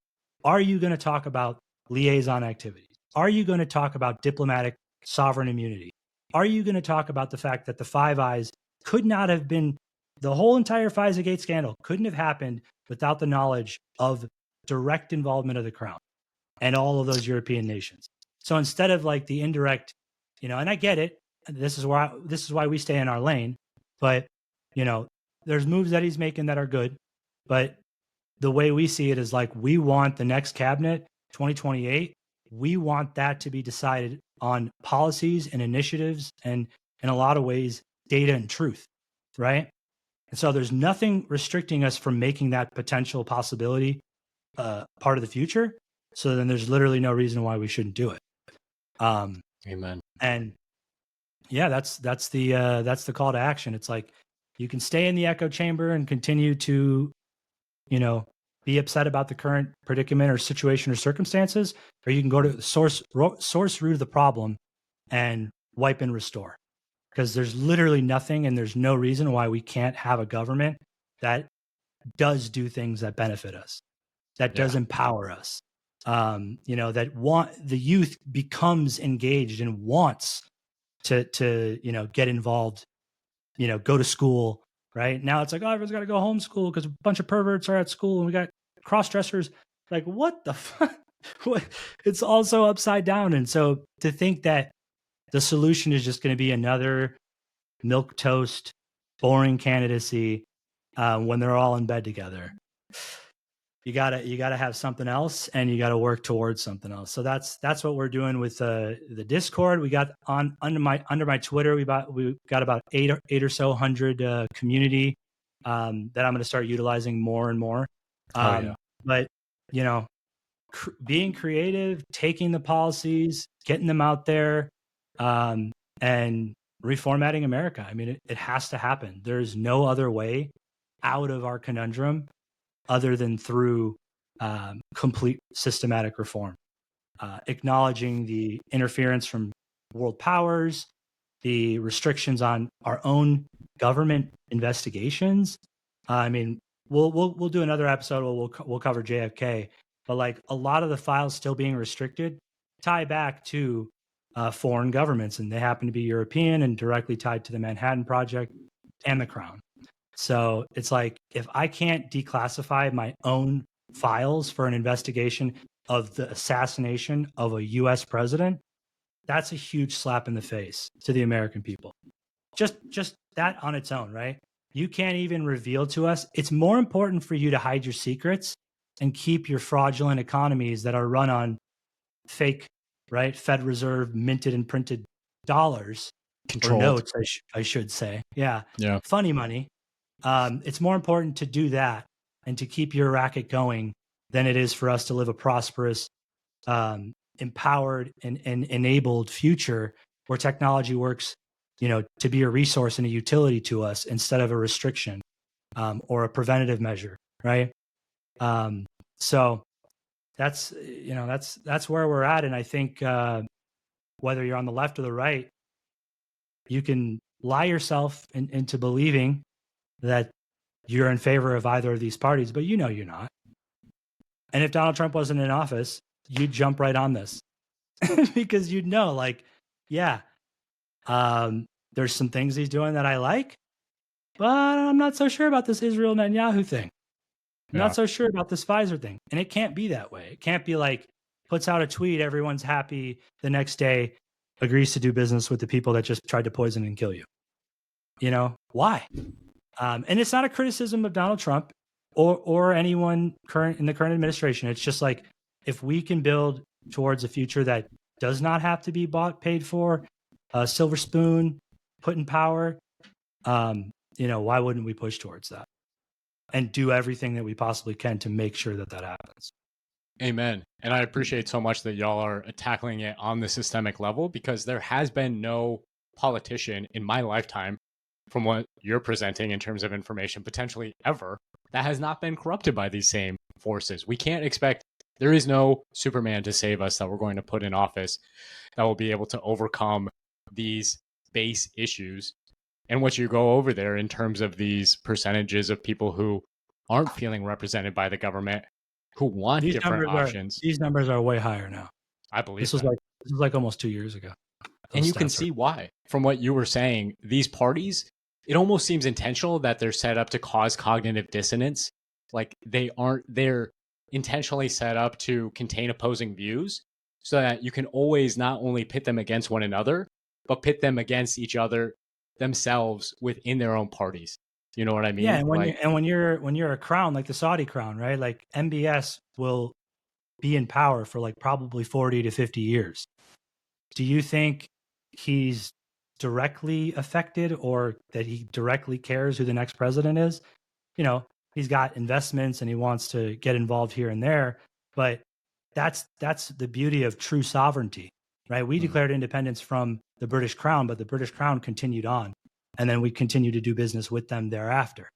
Are you going to talk about liaison activities? Are you going to talk about diplomatic sovereign immunity? Are you going to talk about the fact that the Five Eyes could not have been, the whole entire FISA Gate scandal couldn't have happened without the knowledge of direct involvement of the Crown and all of those European nations? So instead of like the indirect, and I get it, this is why we stay in our lane, but there's moves that he's making that are good, but the way we see it is like, we want the next cabinet 2028. We want that to be decided on policies and initiatives and in a lot of ways, data and truth, right? And so there's nothing restricting us from making that potential possibility part of the future. So then there's literally no reason why we shouldn't do it. Amen. And yeah, that's the call to action. It's like, you can stay in the echo chamber and continue to, be upset about the current predicament or situation or circumstances, or you can go to the source root of the problem and wipe and restore. Because there's literally nothing and there's no reason why we can't have a government that does do things that benefit us, that does empower us, that the youth becomes engaged and wants to get involved, go to school. Right now, it's like, oh, everyone's got to go homeschool because a bunch of perverts are at school and we got cross-dressers. Like, what the fuck? It's also upside down. And so to think that the solution is just going to be another milquetoast, boring candidacy when they're all in bed together, you gotta have something else, and you gotta work towards something else. So that's what we're doing with the Discord. We got under my Twitter. We got about 800 or so community that I'm going to start utilizing more and more. But being creative, taking the policies, getting them out there, and reformatting America. I mean, it has to happen. There's no other way out of our conundrum other than through complete systematic reform, acknowledging the interference from world powers, the restrictions on our own government investigations. I mean, we'll do another episode where we'll cover JFK, but like a lot of the files still being restricted tie back to foreign governments, and they happen to be European and directly tied to the Manhattan Project and the Crown. So it's like, if I can't declassify my own files for an investigation of the assassination of a US president, that's a huge slap in the face to the American people. Just that on its own, right? You can't even reveal to us. It's more important for you to hide your secrets and keep your fraudulent economies that are run on fake, right? Fed Reserve minted and printed dollars, controlled. Or notes, I should say. Yeah. Funny money. It's more important to do that and to keep your racket going than it is for us to live a prosperous, empowered and enabled future where technology works, to be a resource and a utility to us instead of a restriction or a preventative measure, right? So that's where we're at. And I think whether you're on the left or the right, you can lie yourself into believing that you're in favor of either of these parties, but you're not. And if Donald Trump wasn't in office, you'd jump right on this because you'd know, like, there's some things he's doing that I like, but I'm not so sure about this Israel Netanyahu thing. I'm not so sure about this Pfizer thing. And it can't be that way. It can't be like, puts out a tweet, everyone's happy, the next day agrees to do business with the people that just tried to poison and kill you. Why? And it's not a criticism of Donald Trump or anyone in the current administration. It's just like, if we can build towards a future that does not have to be paid for, silver spoon, put in power, why wouldn't we push towards that and do everything that we possibly can to make sure that that happens? Amen. And I appreciate so much that y'all are tackling it on the systemic level, because there has been no politician in my lifetime, from what you're presenting in terms of information, potentially ever, that has not been corrupted by these same forces. We can't expect, there is no Superman to save us that we're going to put in office that will be able to overcome these base issues. And what you go over there in terms of these percentages of people who aren't feeling represented by the government, who want different options. These numbers are way higher now. I believe this was like almost 2 years ago. And you can see why. From what you were saying, these parties, it almost seems intentional that they're set up to cause cognitive dissonance. Like they're intentionally set up to contain opposing views so that you can always not only pit them against one another, but pit them against each other themselves within their own parties. You know what I mean? Yeah, and when you're a crown, like the Saudi crown, right? Like MBS will be in power for like probably 40 to 50 years. Do you think he's directly affected, or that he directly cares who the next president is? He's got investments and he wants to get involved here and there, but that's the beauty of true sovereignty, right? We declared independence from the British Crown, but the British Crown continued on, and then we continue to do business with them thereafter.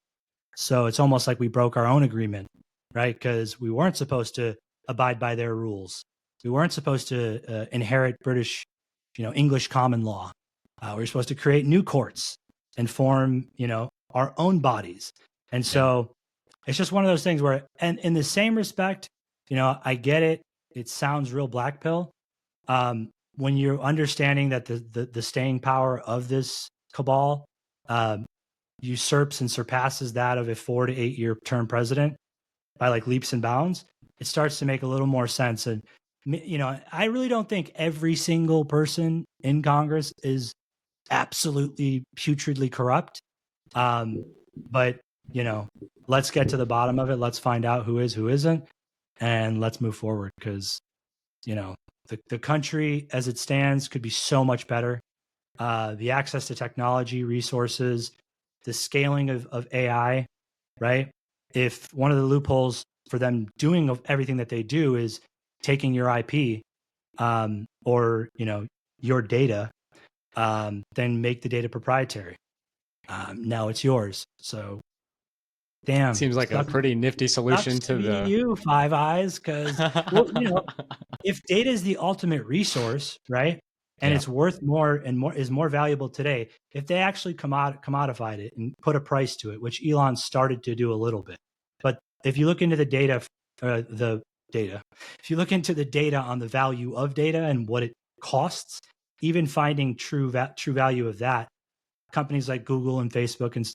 So it's almost like we broke our own agreement, right? Because we weren't supposed to abide by their rules. We weren't supposed to inherit British, English common law. We were supposed to create new courts and form, our own bodies. And so it's just one of those things where, and in the same respect, I get it. It sounds real black pill. When you're understanding that the staying power of this cabal usurps and surpasses that of a 4 to 8 year term president by like leaps and bounds, it starts to make a little more sense. And, I really don't think every single person in Congress is absolutely putridly corrupt. But, let's get to the bottom of it. Let's find out who is, who isn't, and let's move forward, because, the country as it stands could be so much better. The access to technology, resources, the scaling of AI, right? If one of the loopholes for them doing everything that they do is taking your IP or, your data, then make the data proprietary. Now it's yours. So, damn. Seems like a pretty nifty solution to the you, Five Eyes, because if data is the ultimate resource, right? And it's worth more and more, is more valuable today. If they actually commodified it and put a price to it, which Elon started to do a little bit. But if you look into the data, if you look into the data on the value of data and what it costs, even finding true value of that, companies like Google and Facebook and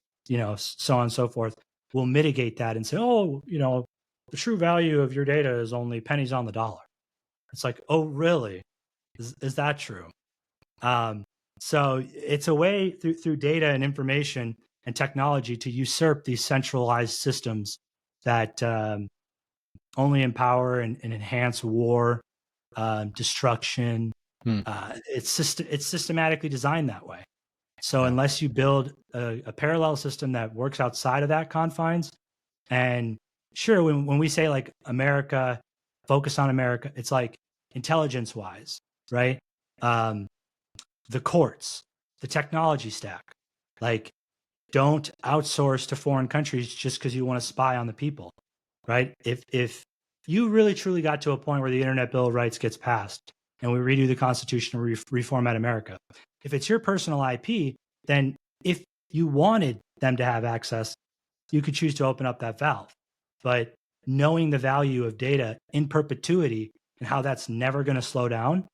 so on and so forth will mitigate that and say, oh, the true value of your data is only pennies on the dollar. It's like, oh, really? Is that true? So it's a way through data and information and technology to usurp these centralized systems that only empower and enhance war, destruction. It's systematically designed that way. So unless you build a parallel system that works outside of that confines, and sure, when we say like America, focus on America, it's like intelligence wise, right? The courts, the technology stack, like don't outsource to foreign countries just because you want to spy on the people, right? If you really truly got to a point where the Internet Bill of Rights gets passed and we redo the Constitution and reformat America, if it's your personal IP, then if you wanted them to have access, you could choose to open up that valve. But knowing the value of data in perpetuity and how that's never going to slow down,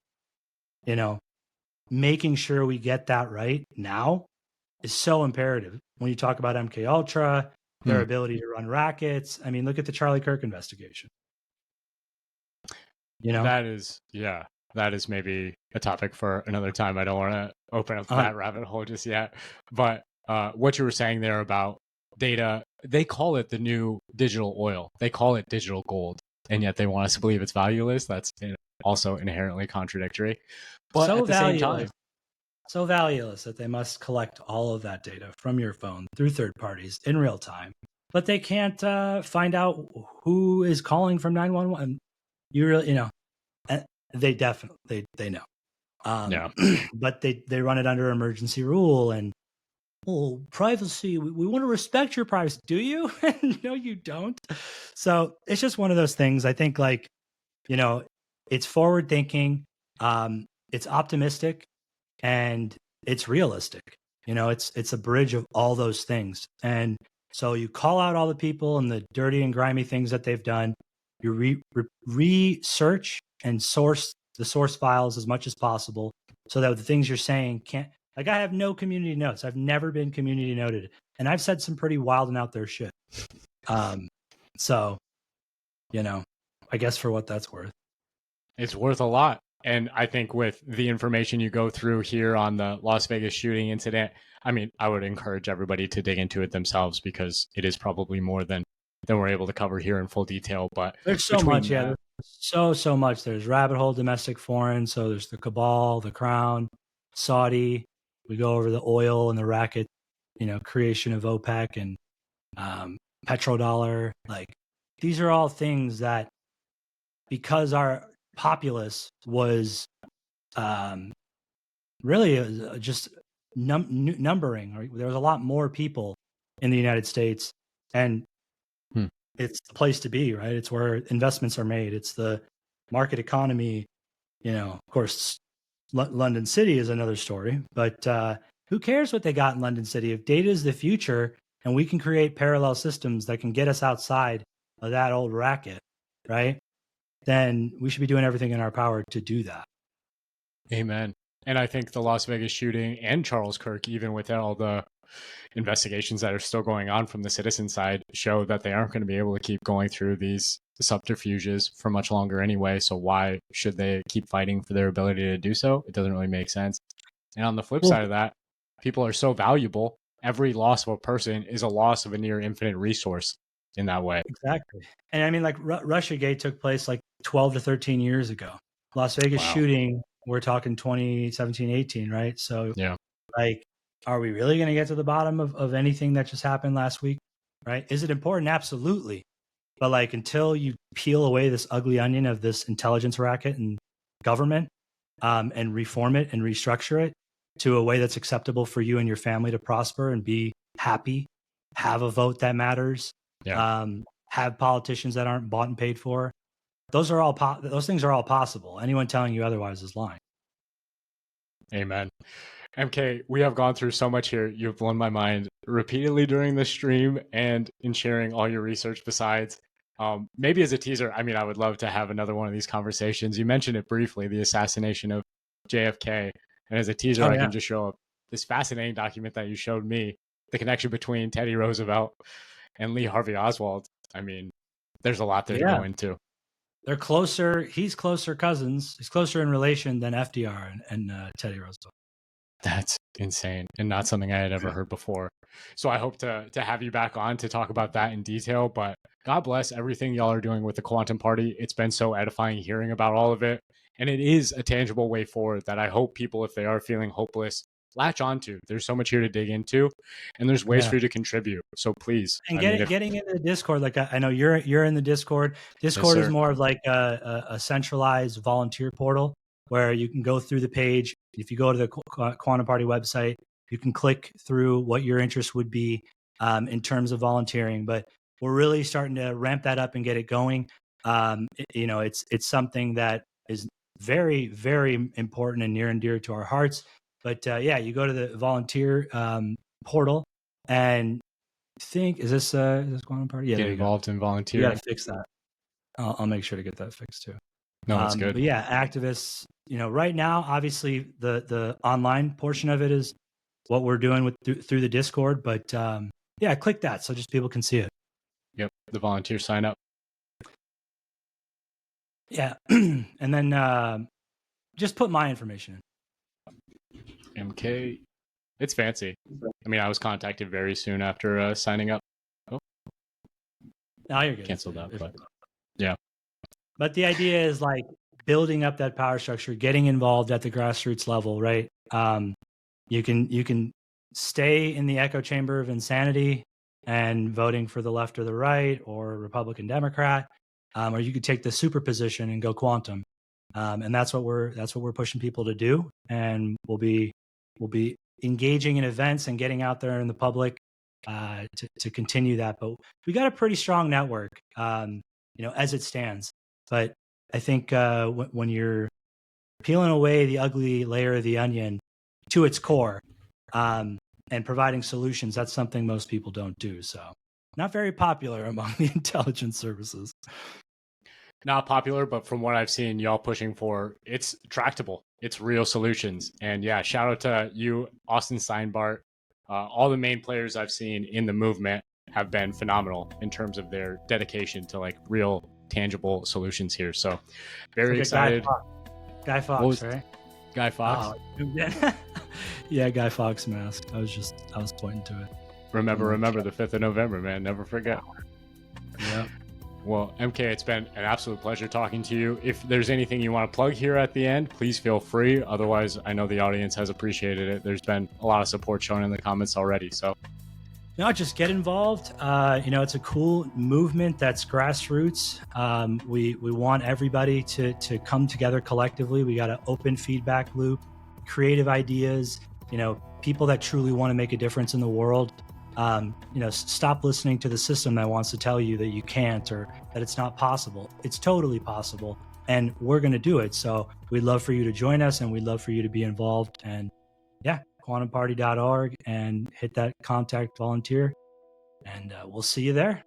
making sure we get that right now is so imperative. When you talk about MKUltra, their ability to run rackets, I mean, look at the Charlie Kirk investigation. That is maybe a topic for another time. I don't want to open up that rabbit hole just yet. But what you were saying there about data, they call it the new digital oil. They call it digital gold. And yet they want us to believe it's valueless. That's also inherently contradictory. But so at the same time, so valueless that they must collect all of that data from your phone through third parties in real time, but they can't find out who is calling from 911. You really, they definitely they know. Yeah. But they run it under emergency rule and, well, privacy. We want to respect your privacy. Do you? No, you don't. So it's just one of those things. I think, like, it's forward thinking, it's optimistic, and it's realistic. It's a bridge of all those things. And so you call out all the people and the dirty and grimy things that they've done. You research and source the source files as much as possible, so that the things you're saying can't. Like, I have no community notes. I've never been community noted, and I've said some pretty wild and out there shit. So, I guess for what that's worth. It's worth a lot. And I think with the information you go through here on the Las Vegas shooting incident, I mean, I would encourage everybody to dig into it themselves, because it is probably more than we're able to cover here in full detail. But there's so much, there's so much. There's rabbit hole, domestic, foreign. So there's the Cabal, the Crown, Saudi. We go over the oil and the racket, creation of OPEC and petrodollar. Like, these are all things that, because our populace was really just numbering. Right? There was a lot more people in the United States, and it's the place to be, right? It's where investments are made. It's the market economy. Of course, London City is another story, but who cares what they got in London City? If data is the future and we can create parallel systems that can get us outside of that old racket, right? Then we should be doing everything in our power to do that. Amen. And I think the Las Vegas shooting and Charles Kirk, even with all the investigations that are still going on from the citizen side, show that they aren't going to be able to keep going through these subterfuges for much longer anyway. So why should they keep fighting for their ability to do so? It doesn't really make sense. And on the flip side of that, people are so valuable. Every loss of a person is a loss of a near infinite resource in that way. Exactly. And I mean, like, Russiagate took place like 12 to 13 years ago. Las Vegas shooting, we're talking 2017, 18, right? So, like, are we really going to get to the bottom of anything that just happened last week, right? Is it important? Absolutely. But, like, until you peel away this ugly onion of this intelligence racket and government, and reform it and restructure it to a way that's acceptable for you and your family to prosper and be happy, have a vote that matters, have politicians that aren't bought and paid for. Those are all those things are all possible. Anyone telling you otherwise is lying. Amen. MK, we have gone through so much here. You've blown my mind repeatedly during the stream and in sharing all your research besides. Maybe as a teaser, I mean, I would love to have another one of these conversations. You mentioned it briefly, the assassination of JFK. And as a teaser, I can just show up this fascinating document that you showed me, the connection between Teddy Roosevelt and Lee Harvey Oswald. I mean, there's a lot there to go into. They're closer. He's closer cousins. He's closer in relation than FDR and Teddy Roosevelt. That's insane, and not something I had ever heard before. So I hope to have you back on to talk about that in detail. But God bless everything y'all are doing with the Quantum Party. It's been so edifying hearing about all of it. And it is a tangible way forward that I hope people, if they are feeling hopeless, latch onto. There's so much here to dig into, and there's ways for you to contribute. So please. And getting into the Discord, like, I know you're in the Discord. Discord is more of like a centralized volunteer portal where you can go through the page. If you go to the Quantum Party website, you can click through what your interest would be in terms of volunteering. But we're really starting to ramp that up and get it going. It's something that is very, very important and near and dear to our hearts. But you go to the volunteer portal and think, is this Quantum Party? Yeah, get involved in volunteer. You got to fix that. I'll make sure to get that fixed too. No, that's good. But activists. Right now, obviously, the online portion of it is what we're doing through the Discord. But click that so just people can see it. Yep, the volunteer sign up. Yeah, and then just put my information in. MK, it's fancy. I mean, I was contacted very soon after signing up. Oh, now you're good. Canceled that, but But the idea is like building up that power structure, getting involved at the grassroots level, right? You can stay in the echo chamber of insanity and voting for the left or the right or Republican Democrat, or you could take the superposition and go quantum. And that's what we're pushing people to do. And we'll be engaging in events and getting out there in the public to continue that. But we got a pretty strong network, as it stands. But I think when you're peeling away the ugly layer of the onion to its core, and providing solutions, that's something most people don't do. So not very popular among the intelligence services. Not popular, but from what I've seen, y'all pushing for, it's tractable. It's real solutions. And yeah, shout out to you, Austin Steinbart. All the main players I've seen in the movement have been phenomenal in terms of their dedication to like real tangible solutions here. So very excited. Guy Fawkes, right? Guy Fawkes. Oh, yeah, Guy Fawkes mask. I was pointing to it. Remember the 5th of November, man. Never forget. Yeah. Well, MK, it's been an absolute pleasure talking to you. If there's anything you want to plug here at the end, please feel free. Otherwise, I know the audience has appreciated it. There's been a lot of support shown in the comments already. So, no, just get involved. It's a cool movement that's grassroots. We want everybody to come together collectively. We got an open feedback loop, creative ideas, people that truly want to make a difference in the world. Stop listening to the system that wants to tell you that you can't or that it's not possible. It's totally possible, and we're going to do it. So we'd love for you to join us, and we'd love for you to be involved. And yeah, quantumparty.org and hit that contact volunteer, and we'll see you there.